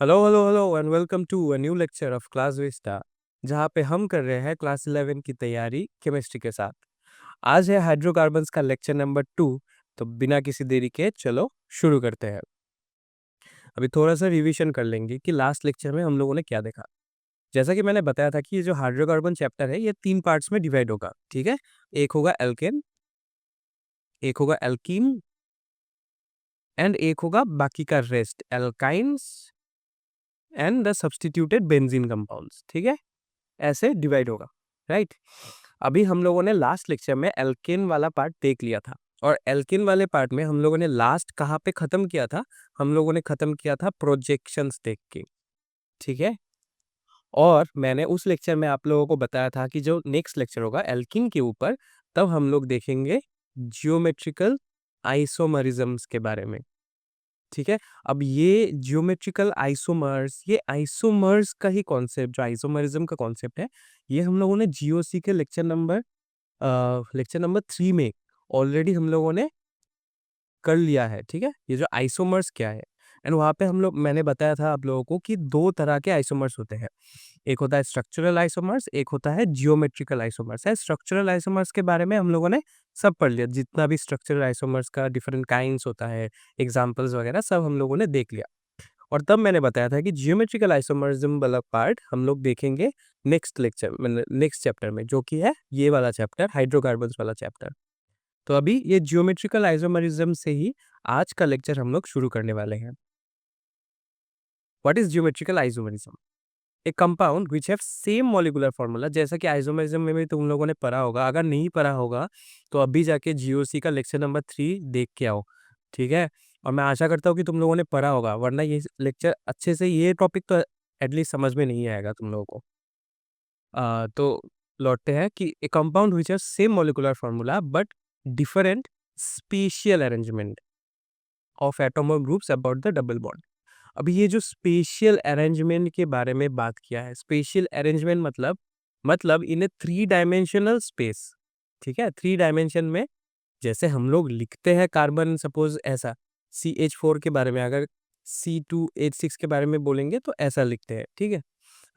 Hello hello hello and welcome to a new lecture of Class Vista, जहाँ पे हम कर रहे हैं क्लास 11 की तैयारी केमिस्ट्री के साथ। आज है हाइड्रोकार्बन्स का लेक्चर नंबर 2। तो बिना किसी देरी के चलो शुरू करते हैं। अभी थोड़ा सा रिवीजन कर लेंगे कि लास्ट लेक्चर में हम लोगों ने क्या देखा। जैसा कि मैंने बताया था कि ये जो हाइड्रोकार्बन चैप्टर है ये 3 पार्ट्स में डिवाइड होगा, ठीक है। एक होगा एल्केन, एक होगा एल्कीन एंड एक होगा बाकी का rest alkynes and the substituted benzene compounds, ठीक है। ऐसे डिवाइड होगा, राइट। अभी हम लोगों ने लास्ट लेक्चर में एल्केन वाला पार्ट देख लिया था, और एल्केन वाले पार्ट में हम लोगों ने लास्ट कहाँ पे खत्म किया था। हम लोगों ने खत्म किया था प्रोजेक्शंस देख के, ठीक है। और मैंने उस लेक्चर में आप लोगों को बताया था कि जो नेक्स्ट लेक्चर होगा एल्कीन के ऊपर, तब हम लोग देखेंगे जियोमेट्रिकल आइसोमरिज्म्स के बारे में, ठीक है। अब ये जियोमेट्रिकल आइसोमर्स, ये आइसोमर्स का ही कॉन्सेप्ट, जो आइसोमरिज्म का कॉन्सेप्ट है, ये हम लोगों ने जीओसी के लेक्चर नंबर 3 में ऑलरेडी हम लोगों ने कर लिया है, ठीक है। ये जो आइसोमर्स क्या है, एंड वहाँ पे मैंने बताया था आप लोगों को कि दो तरह के आइसोमर्स होते हैं। एक होता है स्ट्रक्चरल आइसोमर्स, एक होता है जियोमेट्रिकल आइसोमर्स। है स्ट्रक्चरल आइसोमर्स के बारे में हम लोगों ने सब पढ़ लिया, जितना भी स्ट्रक्चरल आइसोमर्स का डिफरेंट काइंड्स होता है, एग्जांपल्स वगैरह सब हम लोगों ने देख लिया। और तब मैंने बताया था कि जियोमेट्रिकल आइसोमरिज्म वाला पार्ट हम लोग देखेंगे नेक्स्ट लेक्चर में, नेक्स्ट चैप्टर में, जो कि है ये वाला चैप्टर, हाइड्रोकार्बन्स वाला चैप्टर। तो अभी ये जियोमेट्रिकल आइसोमरिज्म से ही आज का लेक्चर हम लोग शुरू करने वाले हैं। What is geometrical isomerism? A compound which have same molecular formula. जैसा कि आइसोमरिज्म में भी तुम लोगों ने पढ़ा होगा, अगर नहीं पढ़ा होगा तो अभी जाके जीओसी का लेक्चर नंबर 3 देख के आओ, ठीक है। और मैं आशा करता हूँ कि तुम लोगों ने पढ़ा होगा, वरना ये लेक्चर अच्छे से, ये टॉपिक तो एटलीस्ट समझ में नहीं आएगा तुम लोगों को। तो लौटते हैं कि a compound which have same molecular formula but different spatial arrangement of atom और groups about the double bond. अभी ये जो स्पेशियल अरेंजमेंट के बारे में बात किया है, स्पेशियल अरेंजमेंट मतलब इन ए 3 डायमेंशनल स्पेस, ठीक है। 3 डायमेंशन में जैसे हम लोग लिखते हैं कार्बन, सपोज ऐसा CH4 के बारे में, अगर C2H6 के बारे में बोलेंगे तो ऐसा लिखते हैं, ठीक है।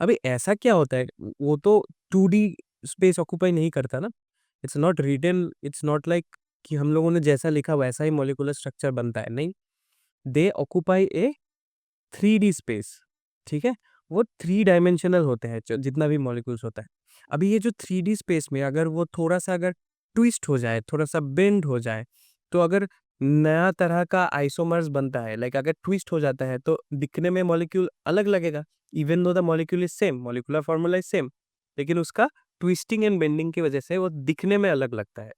अभी ऐसा क्या होता है, वो तो 2D स्पेस ऑक्यूपाई नहीं करता ना। It's not written, it's not like कि हम लोगों ने जैसा लिखा वैसा ही मॉलिक्यूलर स्ट्रक्चर बनता है, नहीं। दे ऑक्यूपाई ए 3D स्पेस, ठीक है। वो 3 डायमेंशनल होते हैं, जितना भी मॉलिक्यूल्स होता है। अभी ये जो 3D स्पेस में अगर वो थोड़ा-सा अगर ट्विस्ट हो जाए, थोड़ा-सा बेंड हो जाए, तो अगर नया तरह का आइसोमर्स बनता है, लाइक अगर ट्विस्ट हो जाता है तो दिखने में मॉलिक्यूल अलग लगेगा। Even though the molecule is same, molecular formula is same, लेकिन उसका ट्विस्टिंग एंड बेंडिंग की वजह से वो दिखने में अलग लगता है।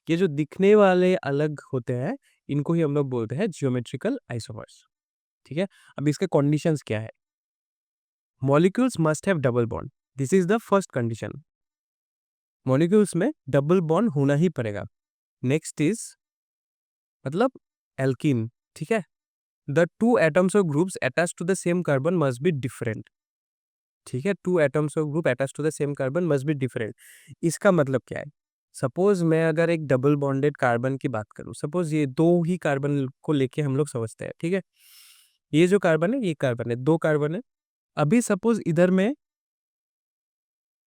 ये जो दिखने वाले अलग होते हैं, इनको ही हम लोग बोलते हैं जियोमेट्रिकल आइसोमर्स, ठीक है। अब इसके कंडीशंस क्या है? Molecules must have double bond, this is the first condition. Molecules में डबल बॉन्ड होना ही पड़ेगा। नेक्स्ट इज मतलब एल्कीन, ठीक है। द टू एटम्स और groups attach to the same carbon must be different, ठीक है। टू एटम्स और group attach to the same carbon must be different. इसका मतलब क्या है? सपोज मैं अगर एक डबल बॉन्डेड कार्बन की बात करूं, सपोज ये दो ही कार्बन को लेके हम लोग समझते हैं, ठीक है। ये जो कार्बन है, ये कार्बन है, 2 कार्बन है। अभी सपोज इधर में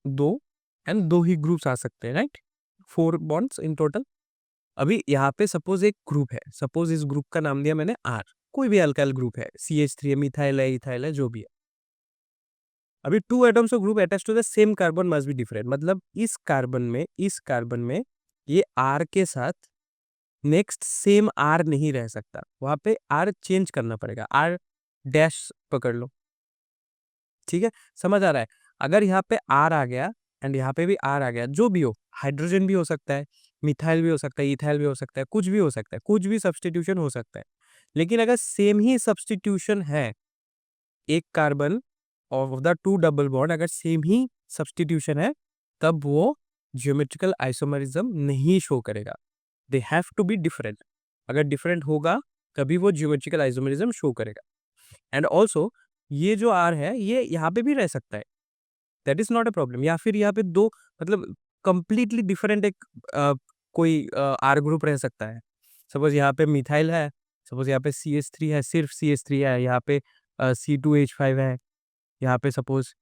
दो एंड दो ही ग्रुप्स आ सकते हैं, राइट। 4 bonds in total. अभी यहाँ पे सपोज एक ग्रुप है, सपोज इस ग्रुप का नाम दिया मैंने R। कोई भी अल्काइल ग्रुप है, CH3 है, मिथाइल है, इथाइल है, जो भी है। अभी 2 atoms of group attach to the same carbon must be different, मतलब इस कार्बन में ये R के साथ नेक्स्ट सेम R नहीं रह सकता, वहां पे R चेंज करना पड़ेगा। R डैश पकड़ लो, ठीक है। समझ आ रहा है? अगर यहाँ पे आर आ गया एंड यहाँ पे भी आर आ गया, जो भी हो, हाइड्रोजन भी हो सकता है, मिथाइल भी हो सकता है, इथाइल भी हो सकता है, कुछ भी हो सकता है, कुछ भी सब्स्टिट्यूशन हो सकता है। लेकिन अगर सेम ही सब्स्टिट्यूशन है, एक carbon of the 2 double bond अगर सेम ही सब्स्टिट्यूशन है, तब वो जियोमेट्रिकल आइसोमरिज्म नहीं शो करेगा। They have to be different. अगर डिफरेंट होगा तभी वो जियोमेट्रिकल आइसोमरिज्म शो करेगा। एंड ऑल्सो ये जो आर है, ये यहाँ पे भी रह सकता है, that is not a problem. या फिर यहाँ पे दो, मतलब कंप्लीटली डिफरेंट एक कोई आर ग्रुप रह सकता है। सपोज यहाँ पे मिथाइल है, सपोज यहाँ पे CH3 है, सिर्फ CH3 है, यहाँ पे C2H5 है, यहाँ पे सपोज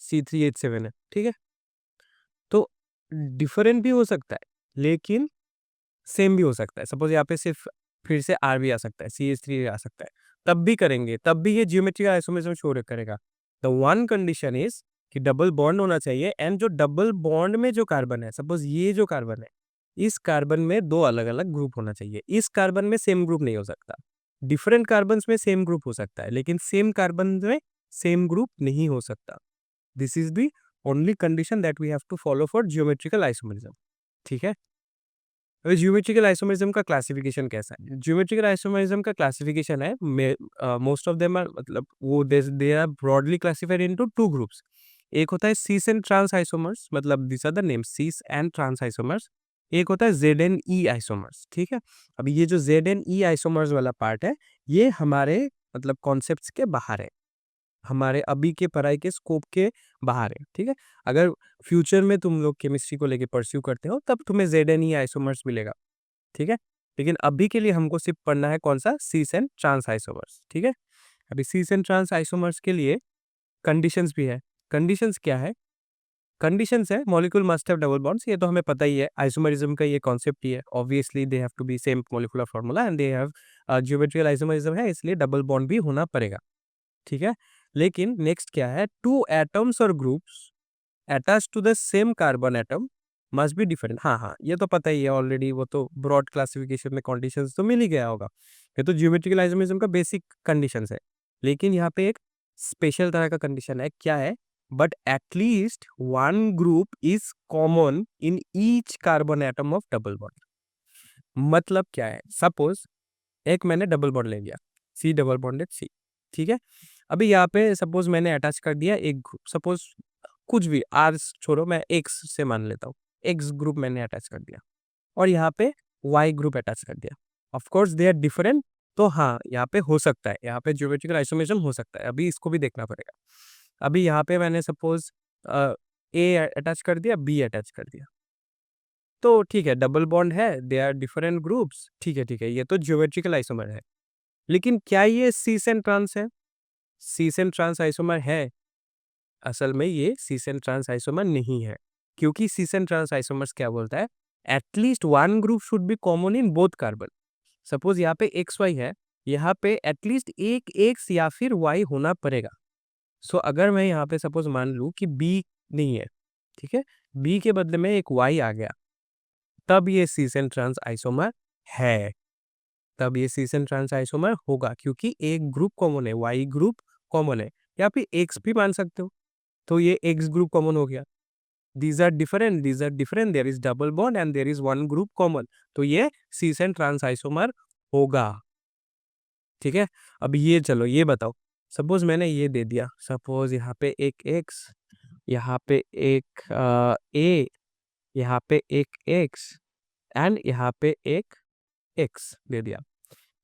C3H7 है, ठीक है। तो डिफरेंट भी हो सकता है लेकिन सेम भी हो सकता है। सपोज यहाँ पे सिर्फ फिर से आर भी आ सकता है, CH3 आ सकता है, तब भी करेंगे, तब भी ये ज्योमेट्रिकल आइसोमरिज्म शो करेगा। द वन कंडीशन इज कि डबल बॉन्ड होना चाहिए, एंड जो डबल बॉन्ड में जो कार्बन है, सपोज ये जो कार्बन है, इस कार्बन में दो अलग अलग ग्रुप होना चाहिए। इस कार्बन में सेम ग्रुप नहीं हो सकता, डिफरेंट कार्बन में सेम ग्रुप हो सकता है, लेकिन सेम कार्बन में सेम ग्रुप नहीं हो सकता। This is the only condition that we have to follow for geometrical isomerism, ठीक है। अभी ज्योमेट्रिकल आइसोमरिज्म का क्लासिफिकेशन कैसा है? ज्योमेट्रिकल आइसोमरिज्म का क्लासिफिकेशन है, मोस्ट ऑफ देम आर, मतलब वो they are broadly classified into two groups. एक होता है सीस एंड ट्रांस आइसोमर्स, मतलब this are the name, cis and trans isomers. एक होता है ZnE आइसोमर्स, ठीक है। अभी ये जो ZnE आइसोमर्स वाला पार्ट है, ये हमारे मतलब कॉन्सेप्ट्स के बाहर है, हमारे अभी के पढ़ाई के स्कोप के बाहर है, ठीक है। अगर फ्यूचर में तुम लोग केमिस्ट्री को लेके परस्यू करते हो तब तुम्हें ZnE आइसोमर्स मिलेगा, ठीक है। लेकिन अभी के लिए हमको सिर्फ पढ़ना है कौन सा, सीस एंड ट्रांस आइसोमर्स, ठीक है। अभी सीस एंड ट्रांस आइसोमर्स के लिए कंडीशंस भी है। कंडीशंस क्या है? कंडीशंस है molecule must have double bonds, ये तो हमें पता ही है, आइसोमरिज्म का ये कॉन्सेप्ट ही है। Obviously they have to be same molecular formula and they have geometrical isomerism है, इसलिए डबल बॉन्ड भी होना पड़ेगा, ठीक है। लेकिन नेक्स्ट क्या है, टू एटम्स और groups attach to the same carbon atom must be different. हाँ हाँ, ये तो पता ही है ऑलरेडी, वो तो ब्रॉड क्लासिफिकेशन में कंडीशंस तो मिल ही गया होगा, ये तो ज्योमेट्रिकल आइसोमरिज्म का बेसिक कंडीशंस है। लेकिन यहाँ पे एक स्पेशल तरह का कंडीशन है, क्या है, but at least one group is common in each carbon atom of double bond. मतलब क्या है, सपोज एक मैंने डबल बॉन्ड ले लिया, C डबल बॉन्डेड C, ठीक है। अभी यहाँ पे सपोज मैंने अटैच कर दिया एक ग्रुप, सपोज कुछ भी आर छोड़ो, मैं एक्स से मान लेता हूँ, एक्स ग्रुप मैंने अटैच कर दिया, और यहाँ पे वाई ग्रुप अटैच कर दिया। Of course they are different, तो हाँ यहाँ पे हो सकता है, यहाँ पे ज्योमेट्रिकल आइसोमरिज्म हो सकता है, अभी इसको भी देखना पड़ेगा। अभी यहाँ पे मैंने सपोज ए अटैच कर दिया, बी अटैच कर दिया, तो ठीक है, डबल बॉन्ड है, दे आर डिफरेंट ग्रुप्स, ठीक है ठीक है, ये तो ज्योमेट्रिकल आइसोमर है। लेकिन क्या ये सीस एंड ट्रांस है? सीस एंड ट्रांस आइसोमर है? असल में ये सीस एंड ट्रांस आइसोमर नहीं है, क्योंकि सीस एंड ट्रांस आइसोमर्स क्या बोलता है, at least one group should be common in both carbon. Suppose यहाँ पे एक्स वाई है, यहाँ पे एटलीस्ट एक एक्स या फिर वाई होना पड़ेगा। सो अगर मैं यहाँ पे सपोज मान लूँ कि बी नहीं है, ठीक है, बी के बदले में एक वाई आ गया, तब ये सीस एंड ट्रांस आइसोमर है, तब ये सीस एंड ट्रांस आइसोमर होगा, क्योंकि एक ग्रुप कॉमन है, वाई ग्रुप कॉमन है, या फिर एक्स भी मान सकते हो, तो ये एक्स ग्रुप कॉमन हो गया। these are different, there is double bond and there is one group common, तो ये सीस एंड ट्रांस आइसोमर होगा, ठीक है। अब ये चलो ये बताओ, सपोज मैंने ये दे दिया, सपोज यहाँ पे एक x, यहाँ पे एक a, यहाँ पे एक x एंड यहाँ पे एक x दे दिया,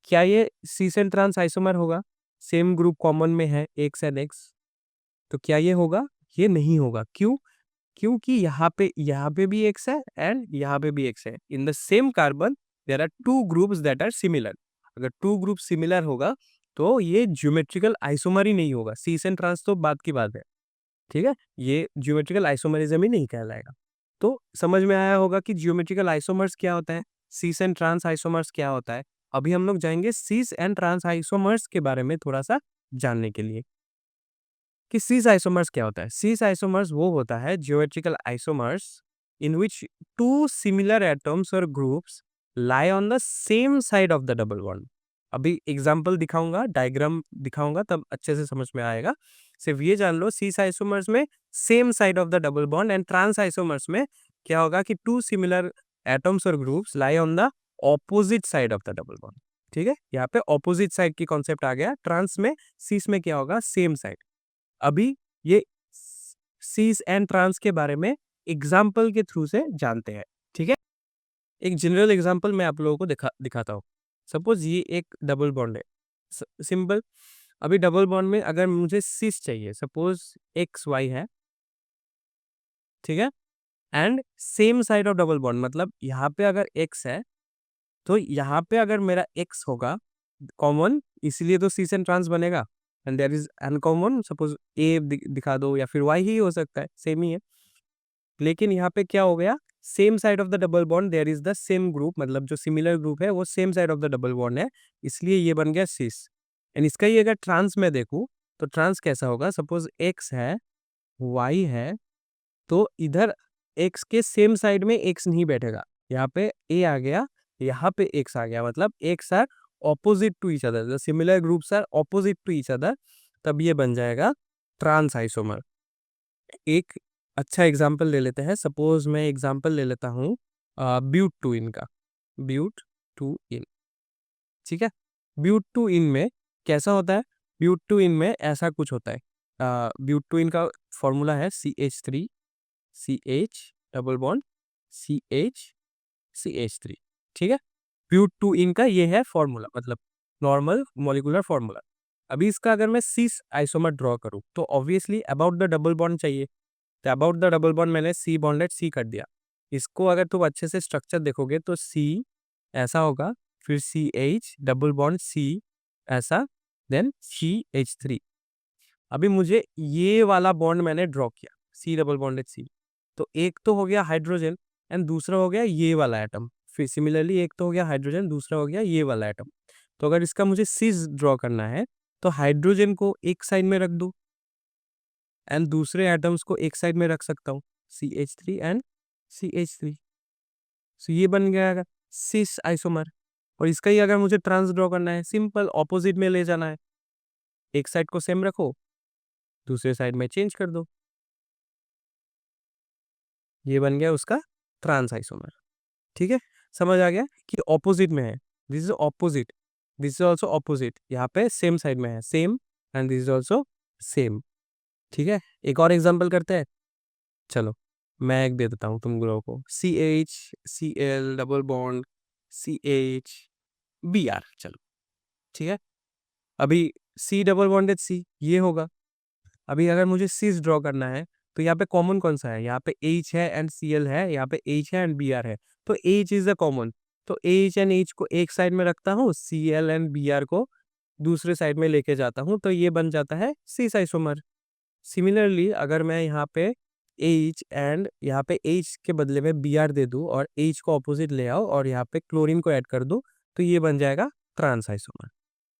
क्या ये सीस एंड ट्रांस आइसोमर होगा? सेम ग्रुप कॉमन में है x एंड x, तो क्या ये होगा? ये नहीं होगा, क्यों? क्योंकि यहाँ पे भी एक्स है एंड यहाँ पे भी एक्स है, in the same carbon there are two groups that are similar. अगर टू ग्रुप सिमिलर होगा तो ये ज्योमेट्रिकल आइसोमर ही नहीं होगा, सीस एंड ट्रांस तो बात की बात है, ठीक है, ये ज्योमेट्रिकल आइसोमरिज्म ही नहीं कहलाएगा। तो समझ में आया होगा कि ज्योमेट्रिकल आइसोमर्स क्या होता है, सीस एंड ट्रांस आइसोमर्स क्या होता है। अभी हम लोग जाएंगे सीस एंड ट्रांस आइसोमर्स के बारे में थोड़ा सा जानने के लिए, कि सीस आइसोमर्स क्या होता है। सीस आइसोमर्स वो होता है geometrical isomers in which two similar atoms और groups lie on the same side of the double bond. अभी एग्जांपल दिखाऊंगा, डायग्राम दिखाऊंगा, तब अच्छे से समझ में आएगा। सिर्फ ये जान लो, सीस आइसोमर्स में same side of the double bond, and trans isomers में क्या होगा कि टू सिमिलर एटम्स और groups lie on the opposite side of the double bond, ठीक है। यहाँ पे ऑपोजिट साइड की कॉन्सेप्ट आ गया, ट्रांस में, सीस में क्या होगा, सेम साइड। अभी ये सीस एंड ट्रांस के बारे में एग्जाम्पल के थ्रू से जानते हैं, ठीक है। एक जनरल एग्जाम्पल मैं आप लोगों को दिखाता हूँ। सपोज ये एक डबल बॉन्ड है, सिंपल। अभी डबल बॉन्ड में अगर मुझे सीस चाहिए, सपोज एक्स वाई है, ठीक है, and same side of double bond, मतलब यहाँ पे अगर एक्स है तो यहाँ पे अगर मेरा एक्स होगा कॉमन, इसलिए तो सीस एंड ट्रांस बनेगा, and there is uncommon, suppose a दिखा दो या फिर वाई ही हो सकता है, सेम ही है। लेकिन यहाँ पे क्या हो गया, same side of the double bond there is the same group, मतलब जो सिमिलर ग्रुप है वो same side of the double bond है, इसलिए ये बन गया सिस। एंड इसका ही अगर ट्रांस में देखूं तो ट्रांस कैसा होगा, सपोज एक्स है, वाई है, तो इधर एक्स के सेम साइड में एक्स नहीं बैठेगा, यहाँ पे ए आ गया, यहाँ पे एक्स आ गया, मतलब X are opposite to each other, the similar groups are opposite to each other, तब ये बन जाएगा ट्रांस आइसोमर। एक अच्छा एग्जाम्पल ले लेते हैं, सपोज मैं एग्जाम्पल ले लेता हूँ ब्यूट टू इन का, ब्यूट टू इन, ठीक है। ब्यूट टू इन में कैसा होता है, ब्यूट टू इन में ऐसा कुछ होता है, ब्यूट टू इन का फॉर्मूला है CH3, CH double bond, CH, CH3, ठीक है। ब्यूट टू इन का ये है फॉर्मूला, मतलब नॉर्मल मॉलिक्यूलर फॉर्मूला। अभी इसका अगर मैं सीस आइसोमर ड्रॉ करूँ तो obviously about the double bond चाहिए, तो अबाउट द डबल बॉन्ड मैंने सी बॉन्डेड सी कर दिया। इसको अगर तुम अच्छे से स्ट्रक्चर देखोगे तो सी ऐसा होगा, फिर CH डबल बॉन्ड सी ऐसा, देन CH3। अभी मुझे ये वाला बॉन्ड मैंने ड्रॉ किया, सी डबल बॉन्डेड सी, तो एक तो हो गया हाइड्रोजन एंड दूसरा हो गया ये वाला एटम, फिर सिमिलरली एक तो हो गया हाइड्रोजन, दूसरा हो गया ये वाला एटम। तो अगर इसका मुझे सिस ड्रॉ करना है तो हाइड्रोजन को एक साइड में रख दूं एंड दूसरे एटम्स को एक साइड में रख सकता हूँ, CH3 एंड CH3। सो ये बन गया सिस आइसोमर। और इसका ही अगर मुझे ट्रांस ड्रॉ करना है, सिंपल ऑपोजिट में ले जाना है, एक साइड को सेम रखो, दूसरे साइड में चेंज कर दो, ये बन गया उसका ट्रांस आइसोमर। ठीक है, समझ आ गया कि ऑपोजिट में है, this is opposite, this is also opposite, यहाँ पे सेम साइड में है, same, and this is also same. ठीक है, एक और एग्जाम्पल करते हैं, चलो मैं एक दे देता हूँ तुम लोगों को, CH Cl double bond CH Br, चलो ठीक है। अभी C डबल बॉन्डेड C ये होगा। अभी अगर मुझे सिस ड्रॉ करना है तो यहाँ पे कॉमन कौन सा है, यहाँ पे H है एंड Cl है, यहाँ पे H है एंड Br है, तो H इज द कॉमन, तो H एंड H को एक साइड में रखता हूँ, Cl एंड Br को दूसरे साइड में लेके जाता हूँ, तो ये बन जाता है सिस आइसोमर। सिमिलरली अगर मैं यहाँ पे H एंड यहाँ पे H के बदले में Br दे दूँ और H को ऑपोजिट ले आओ और यहाँ पे क्लोरीन को ऐड कर दूँ, तो ये बन जाएगा ट्रांस आइसोमर।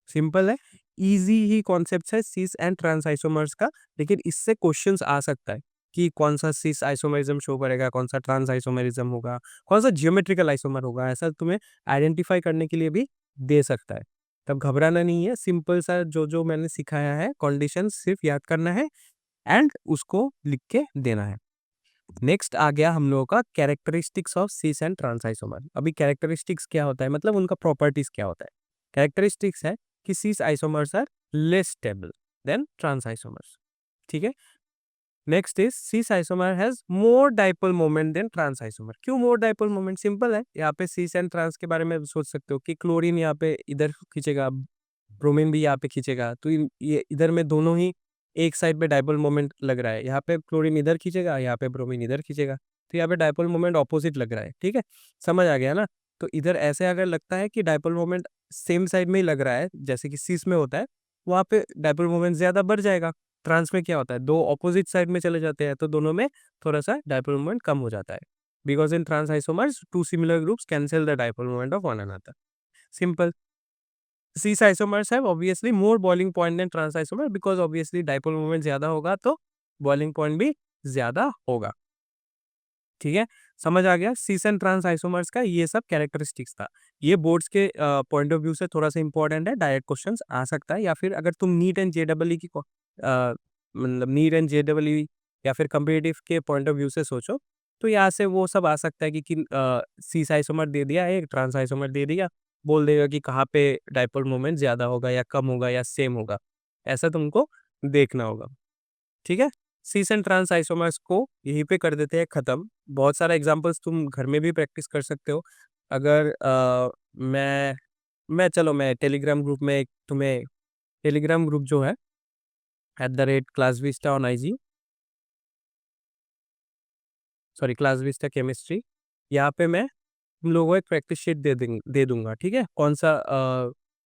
सिंपल है, इजी ही कॉन्सेप्ट है सिस एंड ट्रांस आइसोमर्स का, लेकिन इससे क्वेश्चंस आ सकता है कि कौन सा सिस आइसोमरिज्म शो करेगा, कौन सा ट्रांस आइसोमरिज्म होगा, कौन सा जियोमेट्रिकल आइसोमर होगा, ऐसा तुम्हें आइडेंटिफाई करने के लिए भी दे सकता है। तब घबराना नहीं है, सिंपल सा जो जो मैंने सिखाया है कंडीशन सिर्फ याद करना है एंड उसको लिख के देना है। नेक्स्ट आ गया हम लोगों का characteristics of cis and trans isomer. अभी कैरेक्टरिस्टिक्स क्या होता है, मतलब उनका प्रॉपर्टीज क्या होता है। कैरेक्टरिस्टिक्स है कि cis isomers are less stable than trans isomers, ठीक है। Next is cis isomer has more dipole moment than trans isomer. क्यों मोर डाइपोल मोमेंट, सिंपल है, यहाँ पे सिस एंड ट्रांस के बारे में सोच सकते हो कि क्लोरीन यहाँ पे इधर खींचेगा, ब्रोमीन भी यहाँ पे खींचेगा, तो ये इधर में दोनों ही एक साइड पे डाइपोल मोमेंट लग रहा है, यहाँ पे क्लोरीन इधर खींचेगा, यहाँ पे ब्रोमीन इधर खींचेगा, तो यहाँ पे डाइपोल मोमेंट ऑपोजिट लग रहा है, ठीक है, समझ आ गया ना। तो इधर ऐसे अगर लगता है कि डाइपोल मोमेंट सेम साइड में ही लग रहा है जैसे कि सिस में होता है, वहाँ पे डाइपोल मोमेंट ज्यादा बढ़ जाएगा। ट्रांस में क्या होता है, दो ऑपोजिट साइड में चले जाते हैं तो दोनों में थोड़ा सा डाइपोल मोमेंट कम हो जाता है, because in trans isomers two similar groups cancel the dipole moment of one another. Simple. cis isomers have obviously more boiling point than trans isomer because obviously dipole moment ज्यादा होगा तो boiling point भी ज्यादा होगा। ठीक है, समझ आ गया cis एंड ट्रांस आइसोमर्स का ये सब कैरेक्टरिस्टिक्स था। ये बोर्ड्स के पॉइंट ऑफ व्यू से थोड़ा सा इंपॉर्टेंट है, डायरेक्ट क्वेश्चंस आ सकता है, या फिर अगर तुम नीट एंड JEE की मतलब नीट एंड JEE या फिर कम्पिटिटिव के पॉइंट ऑफ व्यू से सोचो तो यहाँ से वो सब आ सकता है कि cis आइसोमर दे दिया, एक ट्रांस आइसोमर दे दिया, बोल देगा कि कहाँ पे डाइपोल मोमेंट ज्यादा होगा या कम होगा या सेम होगा, ऐसा तुमको देखना होगा। ठीक है, सीस एंड ट्रांस आइसोमर्स को यहीं पे कर देते हैं खत्म। बहुत सारा एग्जांपल्स तुम घर में भी प्रैक्टिस कर सकते हो। अगर मैं चलो मैं टेलीग्राम ग्रुप में तुम्हें टेलीग्राम ग्रुप जो है @classvista on IG, sorry Classvista chemistry, यहाँ पे मैं तुम लोगों को एक प्रैक्टिस शीट दे दूंगा, ठीक है, कौन सा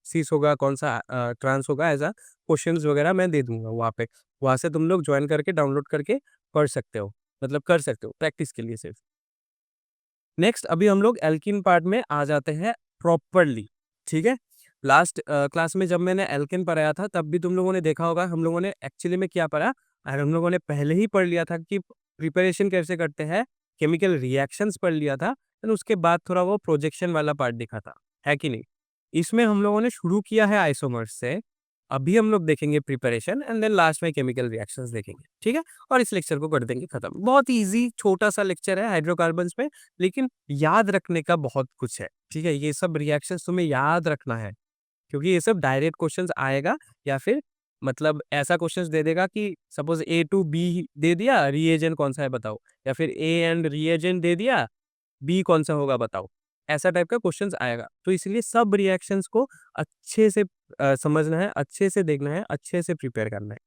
सिस होगा, कौन सा ट्रांस होगा, ऐसा क्वेश्चंस वगैरह मैं दे दूंगा वहाँ पे। वहाँ से तुम लोग ज्वाइन करके डाउनलोड करके पढ़ सकते हो, मतलब कर सकते हो प्रैक्टिस के लिए सिर्फ। नेक्स्ट अभी हम लोग एल्किन पार्ट में आ जाते हैं प्रॉपरली, ठीक है। लास्ट क्लास में जब मैंने एल्किन पढ़ाया था तब भी तुम लोगों ने देखा होगा हम लोगों ने एक्चुअली में क्या पढ़ा, और हम लोगों ने पहले ही पढ़ लिया था कि प्रिपरेशन कैसे करते हैं, केमिकल रिएक्शंस पढ़ लिया था, और उसके बाद थोड़ा वो प्रोजेक्शन वाला पार्ट दिखा था, है कि नहीं। इसमें हम लोगों ने शुरू किया है आइसोमर्स से, अभी हम लोग देखेंगे प्रिपरेशन, एंड देन लास्ट में केमिकल रिएक्शंस देखेंगे, ठीक है। और इस लेक्चर को कर देंगे खत्म। बहुत इजी छोटा सा लेक्चर है हाइड्रोकार्बन्स पे, लेकिन याद रखने का बहुत कुछ है, ठीक है। ये सब रिएक्शंस तुम्हें याद रखना है, क्योंकि ये सब डायरेक्ट क्वेश्चंस आएगा, या फिर मतलब ऐसा क्वेश्चंस दे देगा कि सपोज ए टू बी दे दिया, रिएजेंट कौन सा है बताओ, या फिर ए एंड रिएजेंट दे दिया, बी कौन सा होगा बताओ, ऐसा टाइप का क्वेश्चंस आएगा। तो इसलिए सब रिएक्शंस को अच्छे से समझना है, अच्छे से देखना है, अच्छे से प्रिपेयर करना है।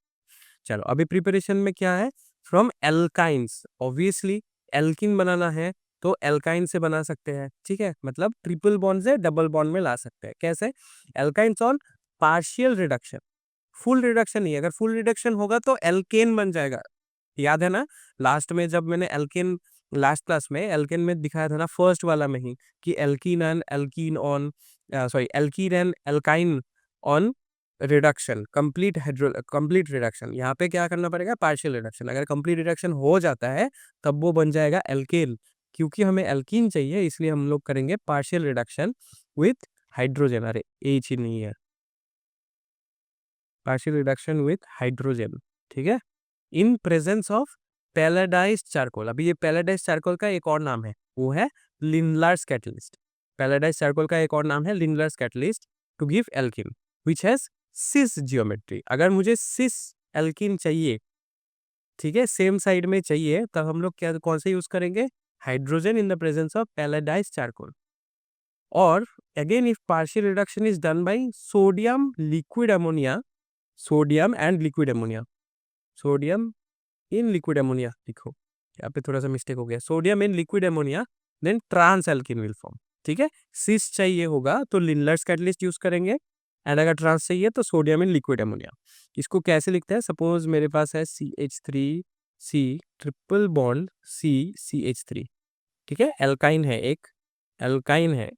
चलो अभी प्रिपरेशन में क्या है, फ्रॉम एल्काइंस, ऑब्वियसली एल्किन बनाना है तो एल्काइन से बना सकते हैं, ठीक है। मतलब ट्रिपल बॉन्ड से डबल बॉन्ड में ला सकते हैं, कैसे, alkynes on partial reduction, full reduction नहीं। अगर फुल रिडक्शन होगा तो एल्केन बन जाएगा, याद है ना। लास्ट में जब मैंने एल्केन, लास्ट क्लास में एल्केन में दिखाया था ना, फर्स्ट वाला में ही, कि alkene and alkene on, sorry alkene and alkyne on reduction, complete reduction. यहाँ पे क्या करना पड़ेगा, पार्शियल रिडक्शन। अगर कंप्लीट रिडक्शन हो जाता है तब वो बन जाएगा एल्केन, क्योंकि हमें एल्कीन चाहिए, इसलिए हम लोग करेंगे पार्शियल रिडक्शन विथ हाइड्रोजन। अरे एच ही नहीं है, पार्शियल रिडक्शन विथ हाइड्रोजन, ठीक है, in presence of palladized charcoal. अभी ये पैलेडाइज्ड चारकोल का एक और नाम है, वो है लिंडलार्स कैटलिस्ट। पैलेडाइज्ड चारकोल का एक और नाम है Lindlar's catalyst to give alkene which has cis geometry. अगर मुझे सिस एल्कीन चाहिए, ठीक है, सेम साइड में चाहिए, तब हम लोग क्या, कौन सा यूज करेंगे, hydrogen in the presence of palladized charcoal. और again if partial reduction is done by sodium liquid ammonia, sodium and liquid ammonia, sodium in liquid ammonia लिखो, यहाँ पे थोड़ा सा मिस्टेक हो गया, sodium in liquid ammonia, then trans alkene will form, ठीक है। सिस चाहिए होगा तो लिंडलर्स कैटलिस्ट यूज करेंगे, एंड अगर ट्रांस चाहिए तो सोडियम इन लिक्विड अमोनिया। इसको कैसे लिखते हैं, सपोज मेरे पास है CH3C ट्रिपल बॉन्ड CH3, ठीक है, एल्काइन है, एक एल्काइन है।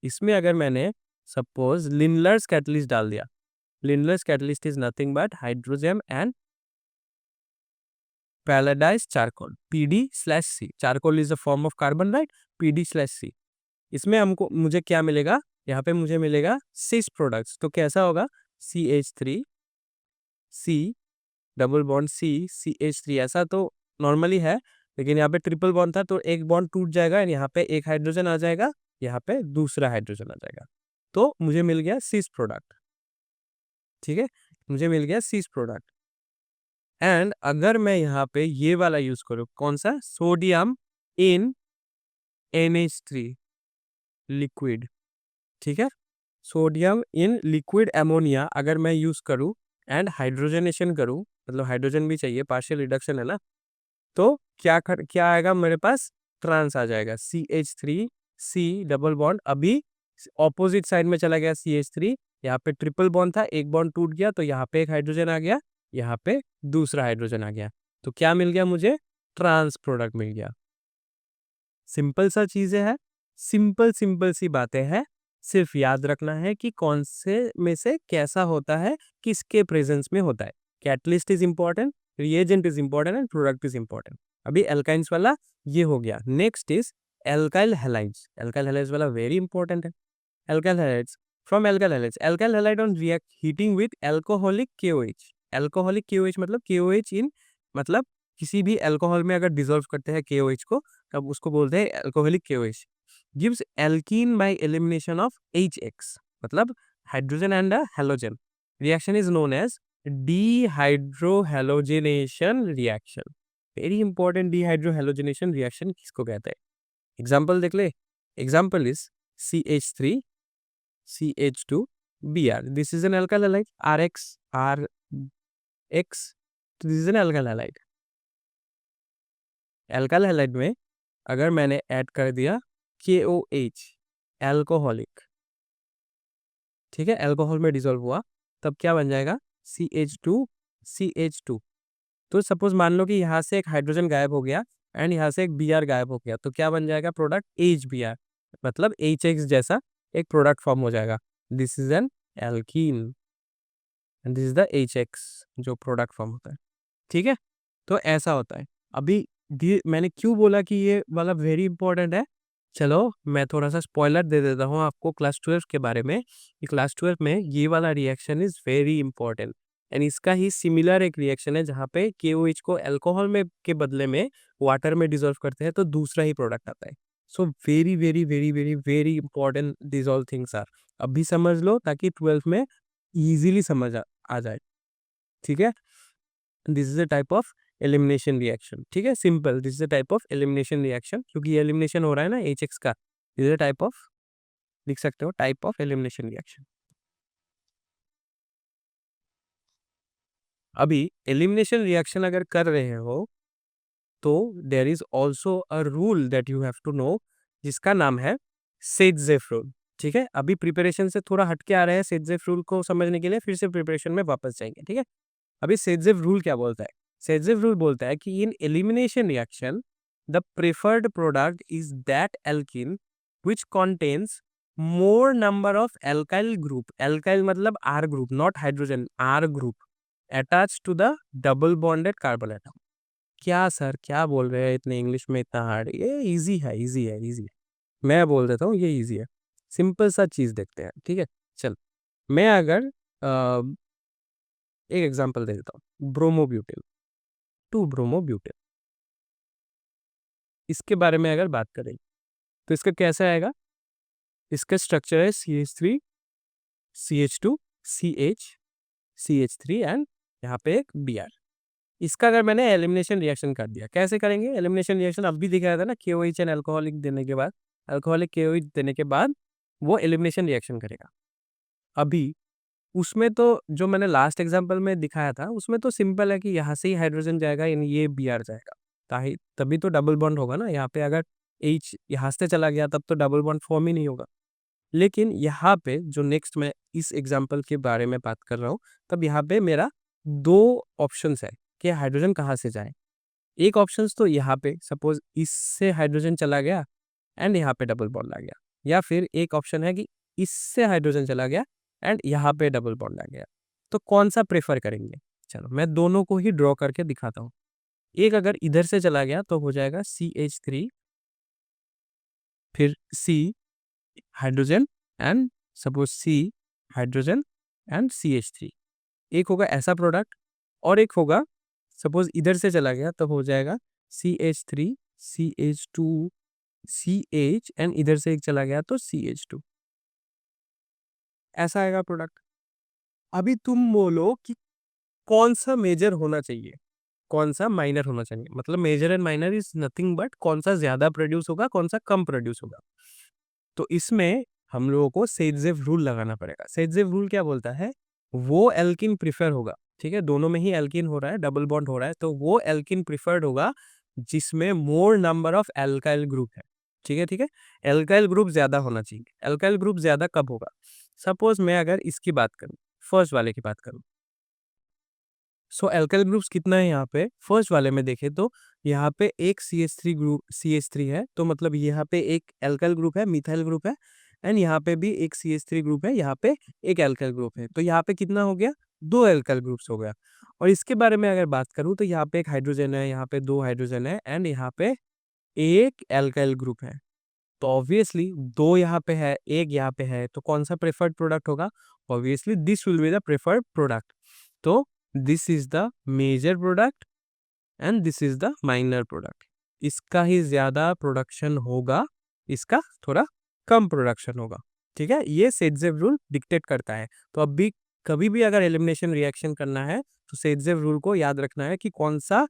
इसमें अगर मैंने सपोज लिंडलर्स कैटलिस्ट डाल दिया, Lindlar's catalyst is nothing but hydrogen and palladized charcoal, PD/C। Charcoal is a form of carbon, right, PD/C। इसमें हमको, मुझे क्या मिलेगा, यहाँ पे मुझे मिलेगा सिस प्रोडक्ट्स। तो कैसा होगा, CH3C डबल बॉन्ड CH3, ऐसा तो नॉर्मली है, लेकिन यहाँ पे ट्रिपल बॉन्ड था तो एक बॉन्ड टूट जाएगा, यहाँ पे एक हाइड्रोजन आ जाएगा, यहाँ पे दूसरा हाइड्रोजन आ जाएगा, तो मुझे मिल गया सिस प्रोडक्ट, ठीक है, मुझे मिल गया सिस प्रोडक्ट। एंड अगर मैं यहाँ पे ये वाला यूज करूँ, कौन सा, सोडियम इन NH3 लिक्विड, ठीक है, सोडियम इन लिक्विड अमोनिया अगर मैं यूज करूँ एंड हाइड्रोजनेशन करूँ, मतलब हाइड्रोजन भी चाहिए, पार्शियल रिडक्शन है ना, तो क्या आएगा मेरे पास, ट्रांस आ जाएगा, CH3C डबल बॉन्ड, अभी ऑपोजिट साइड में चला गया CH3, यहाँ पे ट्रिपल बॉन्ड था, एक बॉन्ड टूट गया, तो यहाँ पे एक हाइड्रोजन आ गया, यहाँ पे दूसरा हाइड्रोजन आ गया, तो क्या मिल गया मुझे, ट्रांस प्रोडक्ट मिल गया। सिंपल सा चीजें हैं, सिंपल सिंपल सी बातें हैं, सिर्फ याद रखना है कि कौन से में से कैसा होता है, किसके प्रेजेंस में होता है। Catalyst is important, reagent is important and product is important. अभी एल्काइंस वाला ये हो गया। Next is alkyl halides. Alkyl halides वाला वेरी इंपॉर्टेंट है। Alkyl halides, from alkyl halides, alkyl halide on react heating with alcoholic KOH। Alcoholic KOH मतलब KOH इन, मतलब किसी भी अल्कोहल में अगर डिसॉल्व करते हैं KOH को, तब उसको बोलते हैं alcoholic KOH। Gives alkene by elimination of HX, मतलब hydrogen and a halogen. Reaction is known as dehydrohalogenation reaction. Very important, dehydrohalogenation reaction किसको कहते हैं, एग्जाम्पल देख ले। Example is CH3 CH2 Br, this is an alkyl halide, RX, this is an alkyl halide। Alkyl halide में अगर मैंने add कर दिया KOH, एल्कोहलिक, ठीक है, अल्कोहल में डिसॉल्व हुआ, तब क्या बन जाएगा, CH2CH2। तो सपोज मान लो कि यहाँ से एक हाइड्रोजन गायब हो गया एंड यहाँ से एक Br गायब हो गया, तो क्या बन जाएगा प्रोडक्ट, HBr, मतलब HX जैसा एक प्रोडक्ट फॉर्म हो जाएगा। This is an alkene and this is the HX जो प्रोडक्ट फॉर्म होता है। ठीक है, तो ऐसा होता है। अभी मैंने क्यों बोला कि ये वाला वेरी इंपॉर्टेंट है, चलो मैं थोड़ा सा स्पॉइलर दे देता हूँ आपको क्लास 12 के बारे में। क्लास 12 में ये वाला reaction is very important and इसका ही सिमिलर एक रिएक्शन है जहाँ पे KOH को अल्कोहल में के बदले में वाटर में डिजोल्व करते हैं तो दूसरा ही प्रोडक्ट आता है। So very very very very very important this all things are. अभी समझ लो ताकि 12th में इजीली समझ आ जाए। ठीक है, this is a type of elimination reaction. ठीक है, simple, this is a type of elimination reaction, क्योंकि एलिमिनेशन हो रहा है ना HX का, this is a type of, लिख सकते हो टाइप ऑफ एलिमिनेशन रिएक्शन। अभी एलिमिनेशन रिएक्शन अगर कर रहे हो तो there is also a rule that you have to know, जिसका नाम है सेडजेफ रूल। ठीक है, अभी प्रिपरेशन से थोड़ा हटके आ रहे हैं, सेडजेफ रूल को समझने के लिए फिर से प्रिपरेशन में वापस जाएंगे। ठीक है, अभी सेडजेफ रूल क्या बोलता है, सेडजेफ रूल बोलता है कि in elimination reaction the preferred product is that alkene which contains more number of alkyl group, alkyl मतलब R group, not hydrogen, R group attach to the double bonded carbon atom. क्या sir क्या बोल रहे हैं इतने English में, इतना hard, ये इजी है, इजी है, इजी है। मैं बोल देता हूँ ये इजी है, सिंपल सा चीज देखते हैं। ठीक है, चल मैं अगर एक एग्जांपल दे देता हूँ, ब्रोमोब्यूटेन, 2 ब्रोमोब्यूटेन, इसके बारे में अगर बात करें तो इसका कैसा आएगा, इसका स्ट्रक्चर है CH3 CH2 CH CH3 and यहाँ पे एक Br। इसका अगर मैंने एलिमिनेशन रिएक्शन कर दिया, कैसे करेंगे एलिमिनेशन रिएक्शन, अब भी दिखाया था ना, KOH एंड अल्कोहलिक देने के बाद, अल्कोहलिक KOH देने के बाद वो एलिमिनेशन रिएक्शन करेगा। अभी उसमें तो जो मैंने लास्ट एग्जांपल में दिखाया था उसमें तो सिंपल है कि यहाँ से ही हाइड्रोजन जाएगा यानी ये Br जाएगा, ताकि तभी तो डबल बॉन्ड होगा ना। यहाँ पे अगर H यहाँ से चला गया तब तो डबल बॉन्ड फॉर्म ही नहीं होगा। लेकिन यहाँ पे जो नेक्स्ट मैं इस एग्जांपल के बारे में बात कर रहा हूँ, तब यहाँ पे मेरा दो ऑप्शंस है कि हाइड्रोजन कहाँ से जाए। एक ऑप्शन तो यहाँ पे सपोज इससे हाइड्रोजन चला गया एंड यहाँ पे डबल बॉन्ड आ गया, या फिर एक ऑप्शन है कि इससे हाइड्रोजन चला गया एंड यहाँ पे डबल बॉन्ड आ गया। तो कौन सा प्रेफर करेंगे, चलो मैं दोनों को ही ड्रॉ करके दिखाता हूँ। एक अगर इधर से चला गया तो हो जाएगा CH3 फिर C hydrogen and suppose C hydrogen and CH3, एक होगा ऐसा प्रोडक्ट। और एक होगा सपोज इधर से चला गया तो हो जाएगा CH3 CH2 CH एंड इधर से एक चला गया तो CH2, ऐसा आएगा प्रोडक्ट। अभी तुम बोलो कि कौन सा मेजर होना चाहिए, कौन सा माइनर होना चाहिए, मतलब major and minor is nothing but कौन सा ज्यादा प्रोड्यूस होगा कौन सा कम प्रोड्यूस होगा। तो इसमें हम लोगों को सेडजेफ रूल लगाना पड़ेगा। सेडजेफ रूल क्या बोलता है, वो एल्किन प्रिफर होगा, ठीक है, दोनों में ही एल्किन हो रहा है, डबल बॉन्ड हो रहा है, तो वो एल्किन प्रिफर्ड होगा जिसमें मोर नंबर ऑफ एल्काइल ग्रुप है। ठीक है, ठीक है, एल्काइल ग्रुप ज्यादा होना चाहिए। एल्काइल ग्रुप ज्यादा कब होगा, सपोज मैं अगर इसकी बात करूं, फर्स्ट वाले की बात करूं, सो एल्काइल ग्रुप्स कितना है यहाँ पे, फर्स्ट वाले में देखें तो यहाँ पे एक CH3 ग्रुप, CH3 है, तो मतलब यहाँ पे एक एल्काइल ग्रुप है, मिथाइल ग्रुप है, एंड यहाँ पे भी एक CH3 ग्रुप है, यहाँ पे एक एल्काइल ग्रुप है, तो यहाँ पे कितना हो गया, दो एल्काइल ग्रुप्स हो गया। और इसके बारे में अगर बात करूँ तो यहाँ पे एक हाइड्रोजन है, यहाँ पे दो हाइड्रोजन है, एंड यहाँ पे एक एल्काइल ग्रुप है। तो ऑब्वियसली दो यहाँ पे है एक यहाँ पे है, तो कौन सा प्रेफर्ड प्रोडक्ट होगा, obviously this will be the preferred product. तो this is the major product and this is the minor product, इसका ही ज्यादा प्रोडक्शन होगा, इसका थोड़ा कम प्रोडक्शन होगा। ठीक है, ये सेडजेव रूल डिक्टेट करता है। तो अब भी कभी भी अगर एलिमिनेशन रिएक्शन करना है तो सेडजेव रूल को याद रखना है कि कौन सा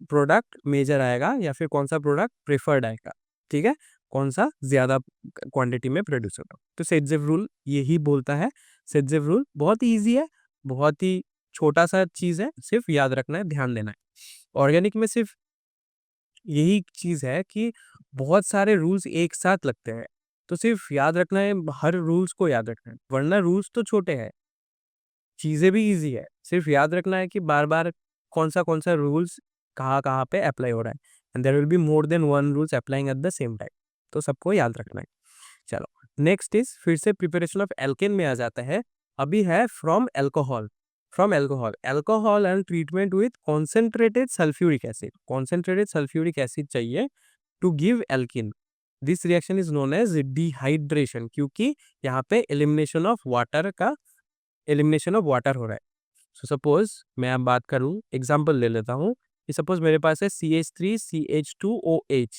प्रोडक्ट मेजर आएगा या फिर कौन सा प्रोडक्ट प्रेफर्ड आएगा। ठीक है, कौन सा ज्यादा क्वांटिटी में प्रोड्यूस होगा, तो सेडजेव रूल यही बोलता है। सेडजेव रूल बहुत ही ईजी है, बहुत ही छोटा सा चीज है, सिर्फ याद रखना है, ध्यान देना है। ऑर्गेनिक में सिर्फ यही चीज है कि बहुत सारे रूल्स एक साथ लगते हैं, तो सिर्फ याद रखना है, हर रूल्स को याद रखना है, वरना रूल्स तो छोटे हैं, चीजें भी इजी है, सिर्फ याद रखना है कि बार बार कौन सा रूल्स कहाँ पे अप्लाई हो रहा है, and there will be more than one rules applying at the same time, तो सबको याद रखना है। चलो, नेक्स्ट इज फिर से प्रिपरेशन ऑफ एल्केन में आ जाता है। अभी है from alcohol, alcohol and treatment with concentrated sulphuric acid, concentrated sulphuric acid चाहिए to give alkene. This reaction is known as dehydration, क्योंकि यहाँ पे एलिमिनेशन ऑफ वाटर हो रहा है। सो सपोज मैं अब बात करूं, एग्जांपल ले लेता हूं कि सपोज मेरे पास है CH3CH2OH,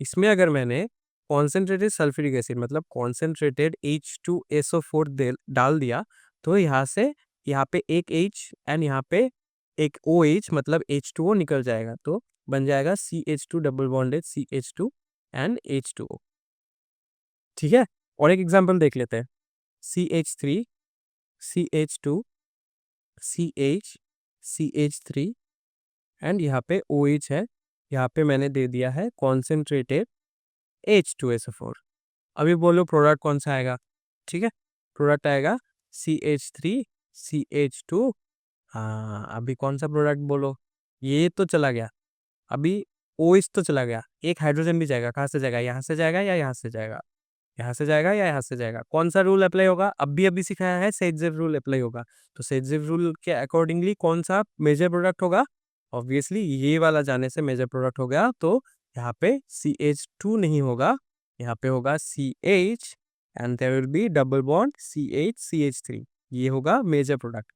इसमें अगर मैंने कॉन्सेंट्रेटेड सल्फ्यूरिक एसिड मतलब कॉन्सेंट्रेटेड H2SO4 डाल दिया, तो यहाँ पे एक H एंड यहाँ पे एक OH मतलब H2O निकल जाएगा, तो बन जाएगा CH2 double bonded CH2 and H2O। ठीक है, और एक एग्जांपल देख लेते हैं, CH3 CH2 CH CH3 and यहाँ पे OH है, यहाँ पे मैंने दे दिया है कॉन्सेंट्रेटेड H2SO4। अभी बोलो प्रोडक्ट कौन सा आएगा? ठीक है, प्रोडक्ट आएगा CH3CH2। हाँ, अभी कौन सा प्रोडक्ट बोलो? ये तो चला गया, अभी OH तो चला गया, एक हाइड्रोजन भी जाएगा, कहाँ से जाएगा? यहाँ से जाएगा या यहाँ से जाएगा? यहाँ से जाएगा या यहाँ से जाएगा? कौन सा रूल अप्लाई होगा? अभी सिखाया है, सेट-जेव रूल अप्लाई होगा, तो सेट-जेव रूल के अकॉर्डिंगली कौन सा मेजर प्रोडक्ट होगा? ऑब्वियसली ये वाला जाने से मेजर प्रोडक्ट हो गया, तो यहाँ पे CH2 नहीं होगा, यहाँ पे होगा CH and there will be double bond CH ये होगा मेजर प्रोडक्ट।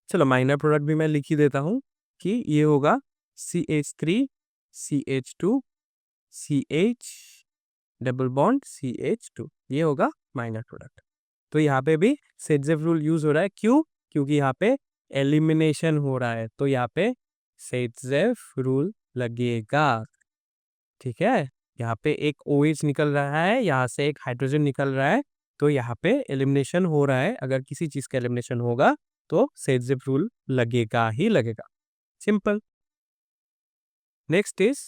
चलो, माइनर प्रोडक्ट भी मैं लिख ही देता हूँ कि ये होगा CH3 CH2 CH double bond CH2, ये होगा माइनर प्रोडक्ट। तो यहाँ पे भी सेट-जेव रूल यूज हो रहा है, क्यों? क्योंकि यहाँ पे एलिमिनेशन हो रहा है, तो यहाँ पे सेट-जेव रूल लगेगा। ठीक है, यहाँ पे एक OH निकल रहा है, यहाँ से एक हाइड्रोजन निकल रहा है, तो यहाँ पे एलिमिनेशन हो रहा है, अगर किसी चीज का एलिमिनेशन होगा तो सेट-जेव रूल लगेगा ही लगेगा, simple. Next is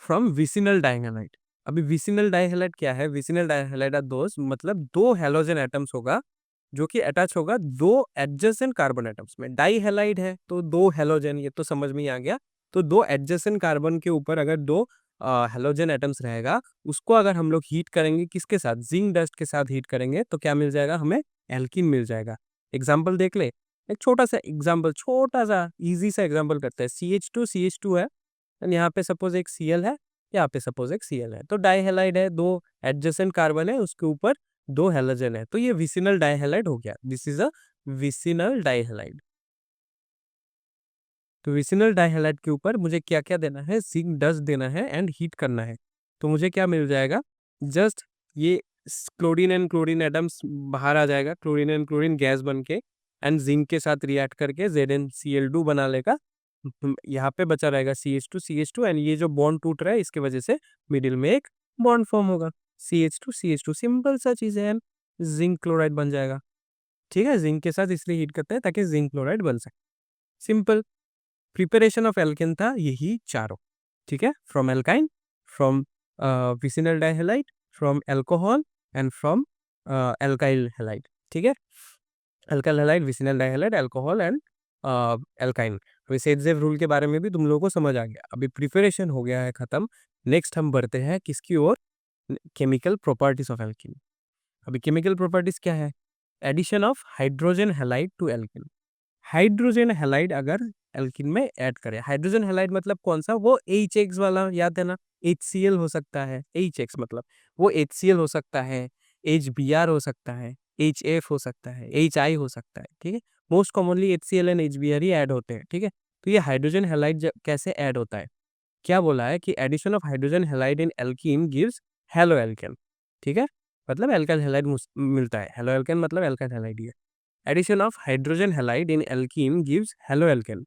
from vicinal dihalide. अभी विसिनल डाइहैलाइड क्या है? विसिनल डाइहैलाइड आर दोस्त, मतलब दो हैलोजन एटम्स होगा जो कि अटैच होगा दो एडजेसेंट कार्बन एटम्स में। डाइहैलाइड है तो दो हैलोजन, ये तो समझ में ही आ गया। तो दो एडजेसेंट कार्बन के ऊपर अगर दो हैलोजन एटम्स रहेगा, उसको अगर हम लोग हीट करेंगे, किसके साथ? जिंक डस्ट के साथ हीट करेंगे, तो क्या मिल जाएगा हमें? एल्कीन मिल जाएगा। एग्जाम्पल देख ले, एक छोटा सा एग्जाम्पल, छोटा सा इजी सा एग्जाम्पल करते हैं। CH2 है, एंड यहाँ पे सपोज एक Cl है, यहाँ पे सपोज एक Cl है, तो डाइहैलाइड है, दो एडजेसेंट कार्बन है, उसके ऊपर दो हैलोजन है, तो ये विसिनल डाइहैलाइड हो गया। This is a vicinal dihalide. तो विसिनल डाइहैलाइड के ऊपर मुझे क्या क्या देना है? जिंक डस्ट देना है एंड हीट करना है, तो मुझे क्या मिल जाएगा? जस्ट ये क्लोरीन एंड क्लोरीन एटम्स बाहर आ जाएगा, क्लोरीन एंड क्लोरीन गैस बन के एंड जिंक के साथ रिएक्ट करके ZnCl2 बना लेगा। यहाँ पे बचा रहेगा CH2 एंड ये जो बॉन्ड टूट रहा है, इसके वजह से मिडिल में एक बॉन्ड फॉर्म होगा, CH2 सिंपल सा चीज है, जिंक क्लोराइड बन जाएगा। ठीक है, जिंक के साथ इसलिए हीट करते हैं ताकि जिंक क्लोराइड बन सके, सिंपल। प्रिपरेशन ऑफ एल्केन था यही चारों। ठीक है, from alkyne, from vicinal dihalide, from alcohol and from alkyl halide. ठीक है, alkyl halide, vicinal dihalide, alcohol and alkyne. अभी सेट-जेव रूल के बारे में भी तुम लोगों को समझ आ गया, अभी प्रिपरेशन हो गया है खत्म। नेक्स्ट हम बढ़ते हैं किसकी ओर? Chemical properties of alkene. अभी केमिकल प्रॉपर्टीज क्या है? Addition of hydrogen halide to alkene. Hydrogen halide अगर एल्कीन में ऐड करें, हाइड्रोजन हैलाइड मतलब कौन सा? वो HX वाला, याद है ना? HCl हो सकता है, HX मतलब वो HCl हो सकता है, HBr हो सकता है, HF हो सकता है, HI हो सकता है। ठीक है, most commonly HCl and HBr he add होते हैं। ठीक है, तो ये हाइड्रोजन हैलाइड कैसे ऐड होता है? क्या बोला है कि addition of hydrogen halide in alkene gives halo alkane. ठीक है, मतलब एल्काइल हैलाइड मिलता है, हेलो एल्केन मतलब एल्काइल हैलाइड ही है। Addition of hydrogen halide in alkene gives haloalkane.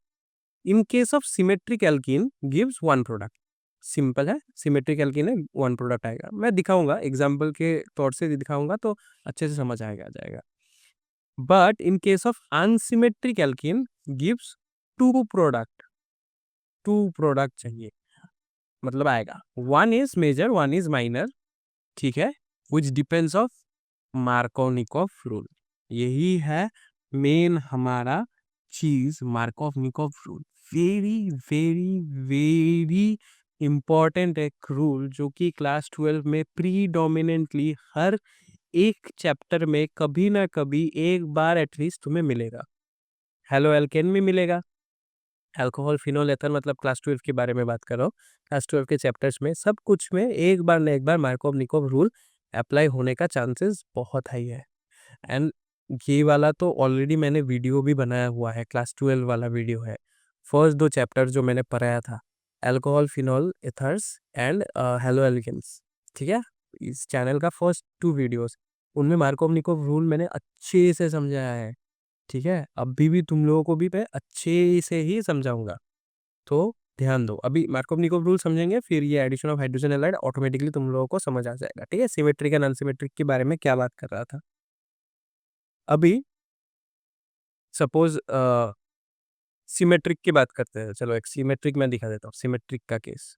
In case of symmetric alkene gives one product. Simple है, symmetric alkene है, वन प्रोडक्ट आएगा। मैं दिखाऊंगा एग्जाम्पल के तौर से दिखाऊंगा तो अच्छे से समझ आ जाएगा। But in case of unsymmetric alkene gives two product, two product चाहिए। मतलब आएगा, one is major one is minor, ठीक है, which depends of Markovnikov rule. यही है मेन हमारा चीज, Markovnikov rule. Very very very important एक रूल जो कि क्लास 12 में प्रीडोमिनेंटली हर एक चैप्टर में कभी ना कभी एक बार एटलीस्ट तुम्हें मिलेगा। हेलो एल्केन में मिलेगा, अल्कोहल फिनोल एथर, मतलब क्लास 12 के बारे में बात कर रहा हूँ। क्लास 12 के चैप्टर्स में सब कुछ में एक बार न एक बार मार्कोव-निकोव रूल अप्लाई होने का चांसेस बहुत हाई है। एंड ये वाला तो ऑलरेडी मैंने वीडियो भी बनाया हुआ है, क्लास 12 वाला वीडियो है। फर्स्ट 2 चैप्टर जो मैंने पढ़ाया था, alcohol phenol ethers and haloalkanes, ठीक है? इस चैनल का फर्स्ट 2 वीडियोस, उनमें मार्कोव-निकोव रूल मैंने अच्छे से समझाया है, ठीक है? अभी भी तुम लोगों को भी मैं अच्छे से ही समझाऊँगा, तो ध्यान दो। अभी मार्कोव-निकोव रूल समझेंगे, फिर ये addition of hydrogen halide automatically तुम लोगों को समझ आ जाएगा, ठीक है? सिमेट्रिक एंड अनसिमेट्रिक के बारे में क्या बात कर रहा था। अभी सपोज़ सिमेट्रिक की बात करते हैं। चलो एक सिमेट्रिक मैं दिखा देता हूँ, सिमेट्रिक का केस,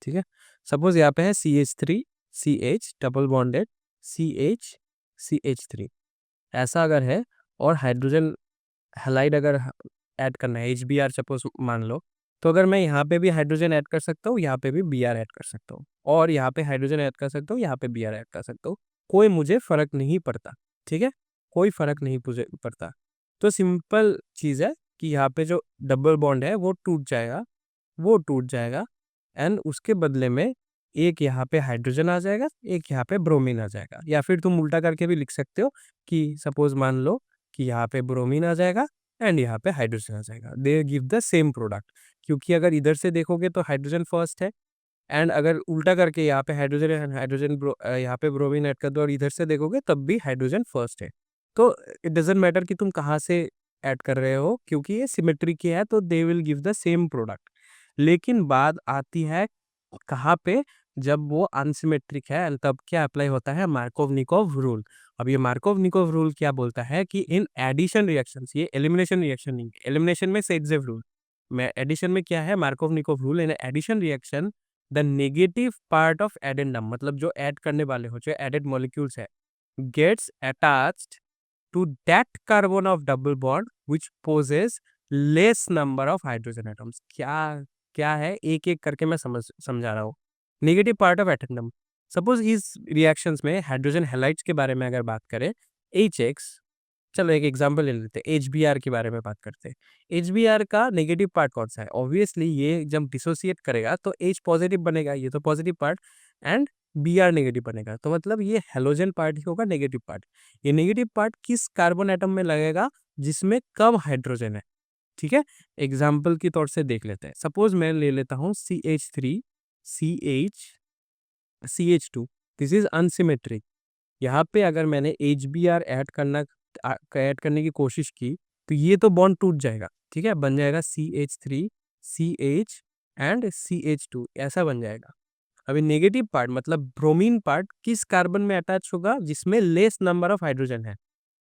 ठीक है? सपोज़ यहाँ पे है CH3 CH double bonded CH CH3, ऐसा अगर है और हाइड्रोजन हैलाइड अगर ऐड करना है, HBr सपोज़ मान लो, तो अगर मैं यहाँ पे भी हाइड्रोजन ऐड कर सकता हूँ, यहाँ पे भी Br ऐड कर सकता हूँ, और यहाँ पे हाइड्रोजन ऐड कर सकता हूँ, यहाँ पे Br ऐड कर सकता हूँ। कोई मुझे फ़र्क नहीं पड़ता, ठीक है? कोई फ़र्क नहीं मुझे पड़ता। तो सिंपल चीज़ है कि यहाँ पे जो डबल बॉन्ड है वो टूट जाएगा एंड उसके बदले में एक यहाँ पे हाइड्रोजन आ जाएगा, एक यहाँ पे ब्रोमीन आ जाएगा। या फिर तुम उल्टा करके भी लिख सकते हो कि सपोज़ मान लो कि यहाँ पे ब्रोमीन आ जाएगा एंड यहाँ पे हाइड्रोजन आ जाएगा। They give the same product, क्योंकि अगर इधर से देखोगे तो हाइड्रोजन फर्स्ट है, एंड अगर उल्टा करके यहाँ पे यहाँ पे ब्रोमीन ऐड कर दो और इधर से देखोगे तब भी हाइड्रोजन फर्स्ट है। तो इट डजंट मैटर कि तुम कहाँ से ऐड कर रहे हो, क्योंकि ये सिमेट्री की है तो they will give the same product. लेकिन बात आती है कहाँ पे, जब वो अनसिमेट्रिक है एंड तब क्या अप्लाई होता है, मार्कोव-निकोव रूल। अब ये मार्कोव-निकोव रूल क्या बोलता है कि इन एडिशन रिएक्शंस, ये एलिमिनेशन रिएक्शन नहीं है, एलिमिनेशन में सेडजेव रूल, मैं एडिशन में क्या है, Markovnikov rule. In addition reaction the negative part of addendum, मतलब जो ऐड करने वाले हो, जो एडेड मॉलिक्यूल्स है, gets attached to that carbon of double bond which possess less number of hydrogen atoms. क्या क्या है, एक एक करके मैं समझा रहा हूँ। Negative part of atom, suppose इस रिएक्शंस में हाइड्रोजन हैलाइड्स के बारे में अगर बात करें, HX, चलो एक एग्जांपल ले लेते हैं, HBr के बारे में बात करते हैं। HBr का नेगेटिव पार्ट कौन सा है? ऑब्वियसली ये जब डिसोसिएट करेगा तो H पॉजिटिव बनेगा, ये तो positive part, and Br negative बनेगा, तो मतलब ये हेलोजन पार्ट ही होगा नेगेटिव पार्ट। ये नेगेटिव पार्ट किस कार्बन एटम में लगेगा? जिसमें कम हाइड्रोजन है, ठीक है? एग्जाम्पल के तौर से देख लेते हैं। सपोज मैं ले लेता हूँ CH3 CH2, this is unsymmetric. यहाँ पे अगर मैंने HBr ऐड करने की कोशिश की तो ये तो बॉन्ड टूट जाएगा, ठीक है? बन जाएगा CH3 CH एंड CH2, ऐसा बन जाएगा। अभी नेगेटिव पार्ट मतलब ब्रोमीन पार्ट किस कार्बन में अटैच होगा? जिसमें लेस नंबर ऑफ हाइड्रोजन है।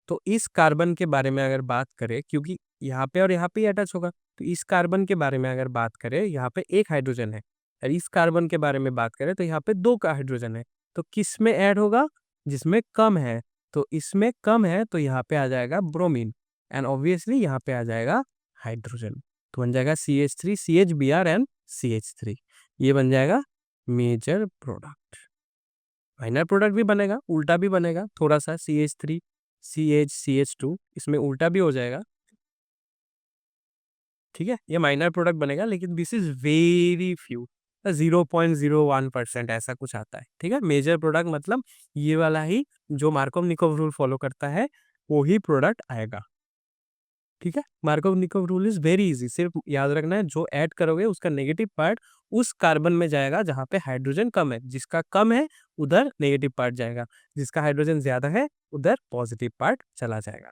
तो इस कार्बन के बारे में अगर बात करें, क्योंकि यहाँ पे और यहाँ पे ही अटैच होगा, तो इस कार्बन के बारे में अगर बात करें, यहाँ पे एक हाइड्रोजन है, और इस कार्बन के बारे में बात करें तो यहाँ पे 2 का हाइड्रोजन है। तो किस में ऐड होगा? जिसमें कम है। तो इसमें कम है तो यहाँ पे आ जाएगा ब्रोमीन, एंड ऑब्वियसली यहाँ पे आ जाएगा हाइड्रोजन। तो बन जाएगा CH3 CHBr एंड CH3, ये बन जाएगा मेजर प्रोडक्ट। माइनर प्रोडक्ट भी बनेगा, उल्टा भी बनेगा, थोड़ा सा CH3 CH2 इसमें उल्टा भी हो जाएगा, ठीक है? ये माइनर प्रोडक्ट बनेगा, लेकिन दिस इज वेरी फ्यू, 0.01% ऐसा कुछ आता है, ठीक है? मेजर प्रोडक्ट मतलब ये वाला ही जो मार्कोव-निकोव रूल फॉलो करता है, वो ही प्रोडक्ट आएगा, ठीक है? Markovnikov rule is very easy, सिर्फ याद रखना है जो ऐड करोगे उसका नेगेटिव पार्ट उस कार्बन में जाएगा जहाँ पे हाइड्रोजन कम है, जिसका कम है उधर नेगेटिव पार्ट जाएगा, जिसका हाइड्रोजन ज्यादा है उधर पॉजिटिव पार्ट चला जाएगा।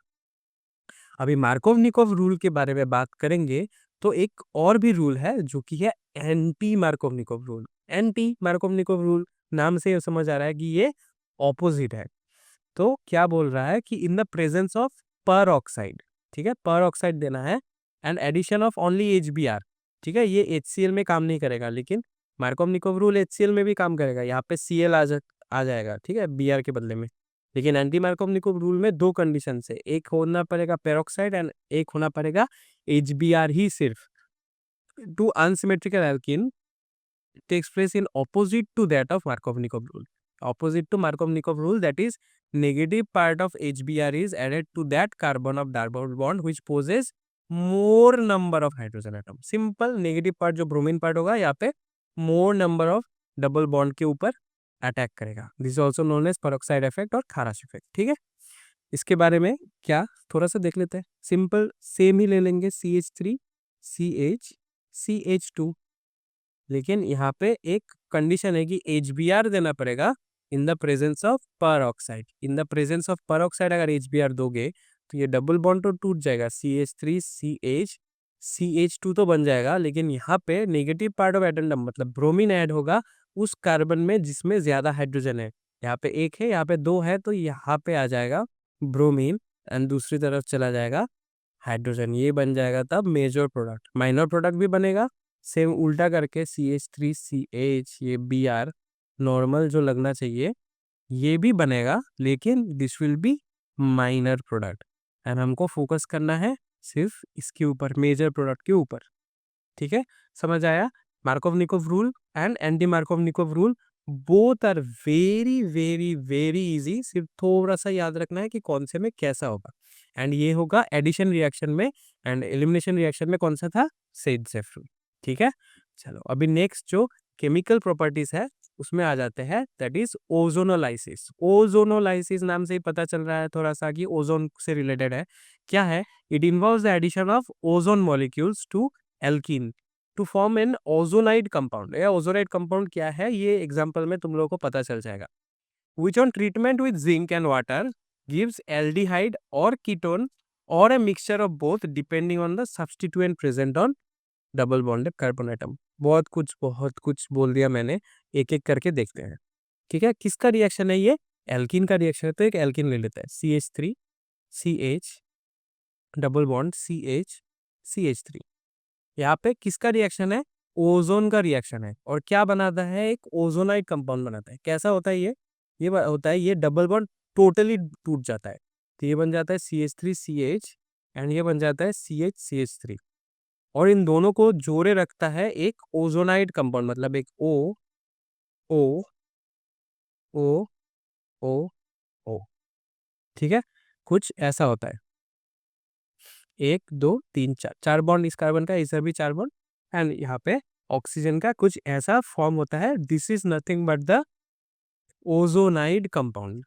अभी मार्कोव-निकोव रूल के बारे में बात करेंगे तो एक और भी रूल है जो कि है anti Markovnikov rule. Anti Markovnikov rule नाम से ये समझ आ रहा है कि ये ऑपोजिट है। तो क्या बोल रहा है कि in the presence of peroxide, ठीक है? पर ऑक्साइड देना है and addition of only HBr, ठीक है, ये HCl में काम नहीं करेगा, लेकिन मार्कोव-निकोव रूल HCl में भी काम करेगा। यहाँ पे Cl आ जाएगा, ठीक है, Br के बदले में। लेकिन एंटी मार्कोव-निकोव रूल में 2 कंडीशन है, एक होना पड़ेगा पेरोक्साइड एंड एक होना पड़ेगा HBr ही सिर्फ। To unsymmetrical alkene takes place in opposite to that of Markov-Nikov rule. Opposite to Markov-Nikov rule, that is negative part of HBr is added to that carbon of double bond which poses more number of hydrogen atom. Simple, negative part जो bromine part होगा यहाँ पे more number of double bond के ऊपर attack करेगा. This is also known as peroxide effect और खाराश effect. ठीक है, इसके बारे में क्या थोड़ा सा देख लेते हैं. सिंपल सेम ही ले लेंगे, CH3 CH CH2, लेकिन यहाँ पे एक कंडीशन है कि HBr देना पड़ेगा इन the presence of peroxide. In the presence of peroxide अगर HBr दोगे तो ये डबल बॉन्ड तो टूट जाएगा, CH3 CH CH2 तो बन जाएगा, लेकिन यहाँ पे नेगेटिव पार्ट ऑफ एडेंडम मतलब ब्रोमीन ऐड होगा उस कार्बन में जिसमें ज्यादा हाइड्रोजन है. यहाँ पे एक है, यहाँ पे दो है, तो यहाँ पे आ जाएगा ब्रोमीन एंड दूसरी तरफ चला जाएगा हाइड्रोजन. ये बन जाएगा तब मेजर प्रोडक्ट. माइनर प्रोडक्ट भी बनेगा सेम उल्टा करके, CH3 CH, ये Br नॉर्मल जो लगना चाहिए ये भी बनेगा, लेकिन this will B minor product and हमको फोकस करना है सिर्फ इसके ऊपर, मेजर प्रोडक्ट के ऊपर. ठीक है, समझ आया. Markovnikov rule and anti Markovnikov rule both are very very very easy. सिर्फ थोड़ा सा याद रखना है कि कौन से में कैसा होगा. एंड ये होगा एडिशन रिएक्शन में, एंड एलिमिनेशन रिएक्शन में कौन सा था, सेड-सेफ रूल. ठीक है, चलो अभी नेक्स्ट जो केमिकल प्रॉपर्टीज है उसमें आ जाते हैं, दैट इज ओजोनोलाइसिस. ओजोनोलाइसिस नाम से ही पता चल रहा है थोड़ा सा कि ओजोन से रिलेटेड है. क्या है, it involves the addition of ozone molecules to alkene to form an ozonide compound. या ओजोनाइड कंपाउंड क्या है, ये एग्जांपल में तुम लोगों को पता चल जाएगा. which on treatment with zinc and water gives aldehyde or ketone or a mixture of both depending on the substituent present on double bonded carbon atom. बहुत कुछ बोल दिया मैंने, एक एक करके देखते हैं. ठीक है, किसका रिएक्शन है ये, एल्कीन का रिएक्शन है. तो एक एल्कीन ले लेते हैं, CH3 CH double bond CH CH3. यहाँ पे किसका रिएक्शन है, ओजोन का रिएक्शन है. और क्या बनाता है, एक ओजोनाइड कंपाउंड बनाता है. कैसा होता है ये होता है, ये डबल बॉन्ड टोटली टूट जाता है. तो ये बन जाता है CH3 CH एंड ये बन जाता है CH CH3. और इन दोनों को जोड़े रखता है एक ओजोनाइड कंपाउंड, मतलब एक O O O O O. ठीक है, कुछ ऐसा होता है, 1 2 3 4 4 बॉन्ड इस कार्बन का, इधर भी 4 बॉन्ड, एंड यहाँ पे ऑक्सीजन का कुछ ऐसा फॉर्म होता है. This is nothing but the ozonide compound.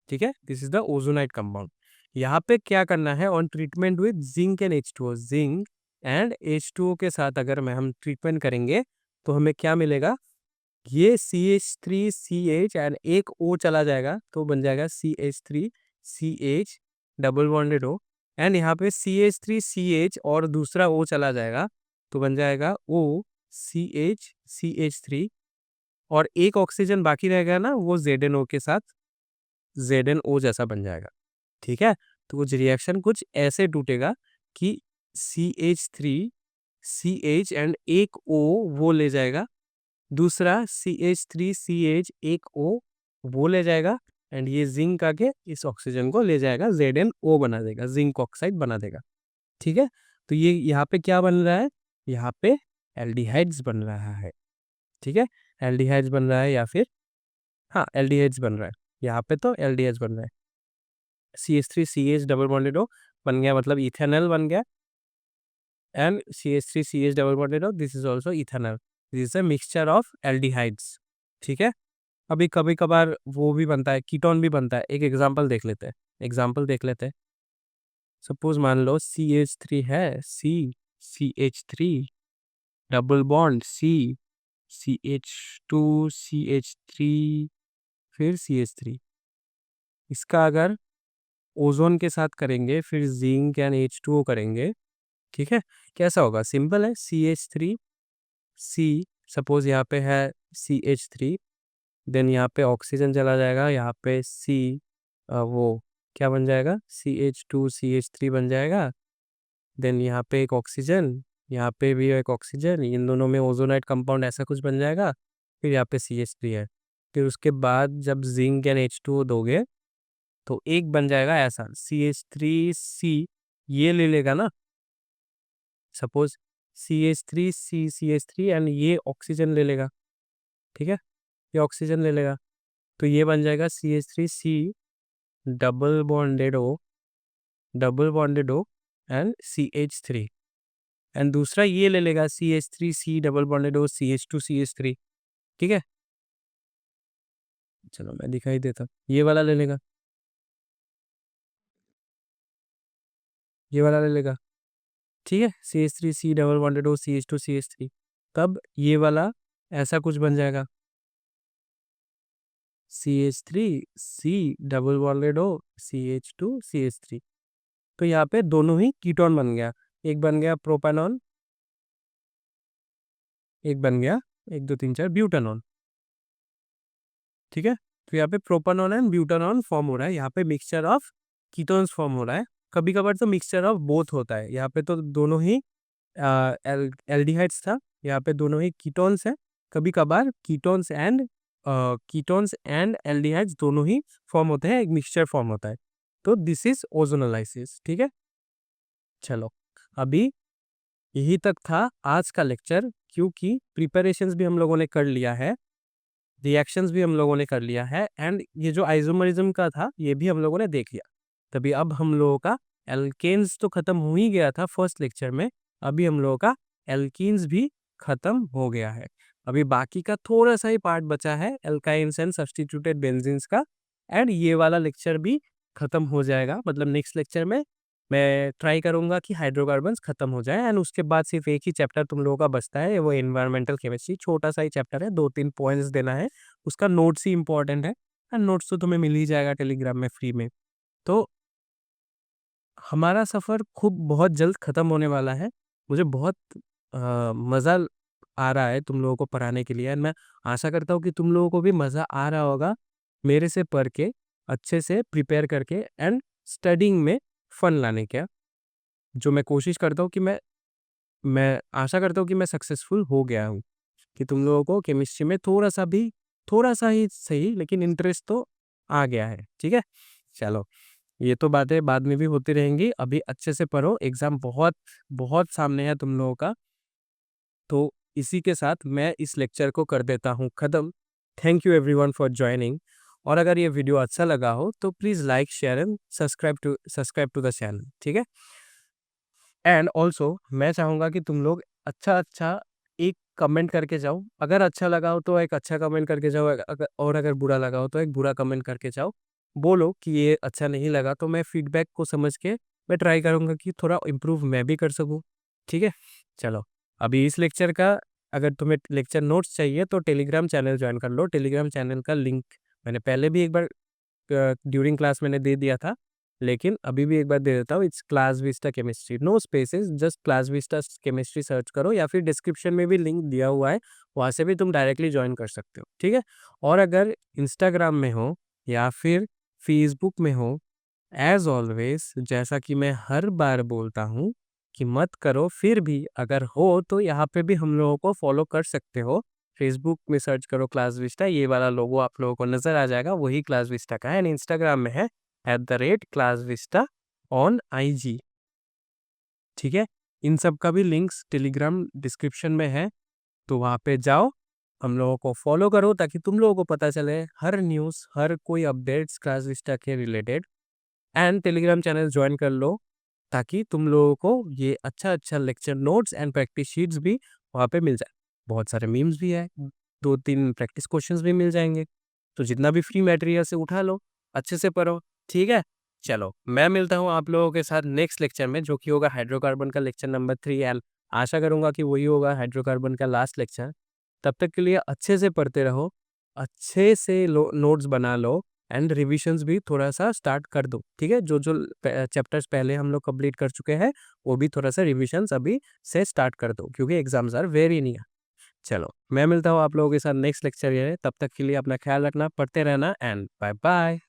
ठीक है, this is the ozonide compound. यहाँ पे क्या करना है, on treatment with zinc and H2O, zinc and H2O के साथ अगर हम ट्रीटमेंट करेंगे तो हमें क्या मिलेगा, ये CH3 CH एंड एक O चला जाएगा तो बन जाएगा CH3 CH double bonded O. And यहाँ पे CH3 CH और दूसरा O चला जाएगा तो बन जाएगा O CH CH3. और एक ऑक्सीजन बाकी रहेगा ना, वो ZnO के साथ ZnO जैसा बन जाएगा. ठीक है, तो कुछ रिएक्शन कुछ ऐसे टूटेगा कि CH3 CH एंड एक O वो ले जाएगा, दूसरा CH3 CH एक O वो ले जाएगा, एंड ये जिंक आके इस ऑक्सीजन को ले जाएगा, ZnO बना देगा, जिंक ऑक्साइड बना देगा. ठीक है, तो ये यहाँ पे क्या बन रहा है, यहाँ पे एल्डिहाइड्स बन रहा है. ठीक है, एल्डिहाइड्स बन रहा है या फिर हाँ एल्डिहाइड्स बन रहा है. यहाँ पे तो एल्डिहाइड्स बन रहा है. CH3 CH double bonded O बन गया, मतलब इथेनॉल बन गया, and CH3 CH double bonded O, this is also ethanol. This is a mixture of aldehydes. ठीक है, अभी कभी कभार वो भी बनता है, कीटोन भी बनता है. एक एग्जांपल देख लेते हैं. सपोज मान लो CH3 है, CH3 double bond CH2 CH3 फिर CH3. इसका अगर ओजोन के साथ करेंगे, फिर जिंक एंड H2O करेंगे. ठीक है, कैसा होगा, सिंपल है, CH3 C, सपोज यहाँ पे है CH3, देन यहाँ पे ऑक्सीजन चला जाएगा, यहाँ पे C वो क्या बन जाएगा, CH2 CH3 बन जाएगा, देन यहाँ पे एक ऑक्सीजन यहाँ पे भी एक ऑक्सीजन, इन दोनों में ओजोनाइट कंपाउंड ऐसा कुछ बन जाएगा। फिर यहाँ पे CH3 है। फिर उसके बाद जब जिंक एंड H2O दोगे तो एक बन जाएगा ऐसा CH3C, ये ले लेगा ना, सपोज CH3C एंड ये ऑक्सीजन ले लेगा, ठीक है, ये ऑक्सीजन ले लेगा, तो ये बन जाएगा CH3C double bonded O and CH3, and दूसरा ये ले लेगा CH3C double bonded O CH2CH3, ठीक है। चलो मैं दिखाई देता हूँ, ये वाला ले लेगा, ये वाला ले लेगा, ठीक है, CH3C double bonded O CH2CH3। तब ये वाला ऐसा कुछ बन जाएगा CH3C double bonded O CH2CH3। तो यहाँ पे दोनों ही कीटोन बन गया, एक बन गया प्रोपेनॉन, एक बन गया 1 2 3 4 ब्यूटानॉन, ठीक है। तो यहाँ पे प्रोपेनॉन एंड ब्यूटानॉन फॉर्म हो रहा है, यहाँ पे मिक्सचर ऑफ कीटोन्स फॉर्म हो रहा है। कभी कभार तो मिक्सचर ऑफ बोथ होता है, यहाँ पे तो दोनों ही एल्डिहाइड्स था, यहाँ पे दोनों ही कीटोन्स है। कभी कभार कीटोन्स एंड एल्डिहाइड्स दोनों ही फॉर्म होते हैं, एक मिक्सचर फॉर्म होता है। तो दिस इज ओजोनोलाइसिस, ठीक है। चलो अभी यही तक था आज का लेक्चर, क्योंकि प्रिपरेशंस भी हम लोगों ने कर लिया है, रिएक्शंस भी हम लोगों ने कर लिया है, एंड ये जो आइसोमरिज्म का था ये भी हम लोगों ने देख लिया। तभी अब हम लोगों का एल्केन्स तो खत्म हो ही गया था फर्स्ट लेक्चर में, अभी हम लोगों का एल्कीन्स भी खत्म हो गया है। अभी बाकी का थोड़ा सा ही पार्ट बचा है, एल्काइन्स एंड सब्स्टिट्यूटेड बेंजीन्स का, एंड ये वाला लेक्चर भी खत्म हो जाएगा। मतलब नेक्स्ट लेक्चर में मैं ट्राई करूंगा कि हाइड्रोकार्बन्स खत्म हो जाए, एंड उसके बाद सिर्फ एक ही चैप्टर तुम लोगों का बचता है, वो एनवायरमेंटल केमिस्ट्री, छोटा सा ही चैप्टर है, 2 3 पॉइंट्स देना है, उसका नोट्स ही इंपॉर्टेंट है, एंड नोट्स तो तुम्हें मिल ही जाएगा टेलीग्राम में फ्री में। तो हमारा सफ़र खूब बहुत जल्द ख़त्म होने वाला है। मुझे बहुत मज़ा आ रहा है तुम लोगों को पढ़ाने के लिए, एंड मैं आशा करता हूँ कि तुम लोगों को भी मज़ा आ रहा होगा मेरे से पढ़ के, अच्छे से प्रिपेयर करके, एंड स्टडिंग में फ़न लाने का। जो मैं कोशिश करता हूँ कि मैं आशा करता हूँ कि मैं सक्सेसफुल हो गया हूँ, कि तुम लोगों को केमिस्ट्री में थोड़ा-सा ही सही लेकिन इंटरेस्ट तो आ गया है, ठीक है? चलो, ये तो बातें बाद में भी होती रहेंगी, अभी अच्छे से पढ़ो, एग्ज़ाम बहुत, बहुत सामने है तुम लोगों का। तो इसी के साथ मैं इस लेक्चर को कर देता हूँ ख़त्म। Thank you everyone for joining, और अगर ये वीडियो अच्छा लगा हो तो please like, share and subscribe to the channel, ठीक है? एंड ऑल्सो मैं चाहूँगा कि तुम लोग अच्छा-अच्छा एक कमेंट करके जाओ। अगर अच्छा लगा हो तो एक अच्छा कमेंट करके जाओ, अगर बुरा लगा हो तो एक बुरा कमेंट करके जाओ। बोलो कि ये अच्छा नहीं लगा, तो मैं फीडबैक को समझ के मैं ट्राई करूँगा कि थोड़ा इम्प्रूव मैं भी कर सकूँ, ठीक है? चलो, अभी इस लेक्चर का अगर तुम्हें लेक्चर नोट्स चाहिए तो टेलीग्राम चैनल जॉइन कर लो। टेलीग्राम चैनल का लिंक मैंने पहले भी एक बार ड्यूरिंग क्लास मैंने दे दिया था, लेकिन अभी भी एक बार दे देता हूँ। It's Class Vista chemistry, no spaces, just Class Vista chemistry search करो, या फिर डिस्क्रिप्शन में भी लिंक दिया हुआ है, वहाँ से भी तुम डायरेक्टली ज्वाइन कर सकते हो, ठीक है। और अगर इंस्टाग्राम में हो या फिर फेसबुक में हो, एज ऑलवेज जैसा कि मैं हर बार बोलता हूँ कि मत करो, फिर भी अगर हो तो यहाँ पे भी हम लोगों को फॉलो कर सकते हो। फेसबुक में सर्च करो क्लास विस्टा, ये वाला लोगो आप लोगों को नज़र आ जाएगा, वही क्लास विस्टा का है, एंड इंस्टाग्राम में है @class vista ऑन IG, ठीक है। इन सब का भी लिंक्स टेलीग्राम डिस्क्रिप्शन में है, तो वहाँ पे जाओ, हम लोगों को फॉलो करो, ताकि तुम लोगों को पता चले हर न्यूज़, हर कोई अपडेट्स क्लास विस्टा के related, and Telegram channel join कर लो, ताकि तुम लोगों को ये अच्छा lecture notes and practice sheets भी वहाँ पे मिल जाए। बहुत सारे मीम्स भी है, 2 3 प्रैक्टिस क्वेश्चंस भी मिल जाएंगे, तो जितना भी फ्री मटेरियल से उठा लो, अच्छे से पढ़ो, ठीक है। चलो, मैं मिलता हूँ आप लोगों के साथ नेक्स्ट लेक्चर में, जो कि होगा हाइड्रोकार्बन का लेक्चर नंबर 3, एंड आशा करूँगा कि वही होगा हाइड्रोकार्बन का लास्ट लेक्चर। तब तक के लिए अच्छे से पढ़ते रहो, अच्छे से नोट्स बना लो, एंड रिविजन्स भी थोड़ा-सा स्टार्ट कर दो, ठीक है? जो चैप्टर्स पहले हम लोग कंप्लीट कर चुके हैं, वो भी थोड़ा-सा रिविजन्स अभी से स्टार्ट कर दो, क्योंकि एग्ज़ाम्स आर वेरी नियर। चलो, मैं मिलता हूँ आप लोगों के साथ नेक्स्ट लेक्चर में, तब तक के लिए अपना ख्याल रखना, पढ़ते रहना, एंड बाय-बाय।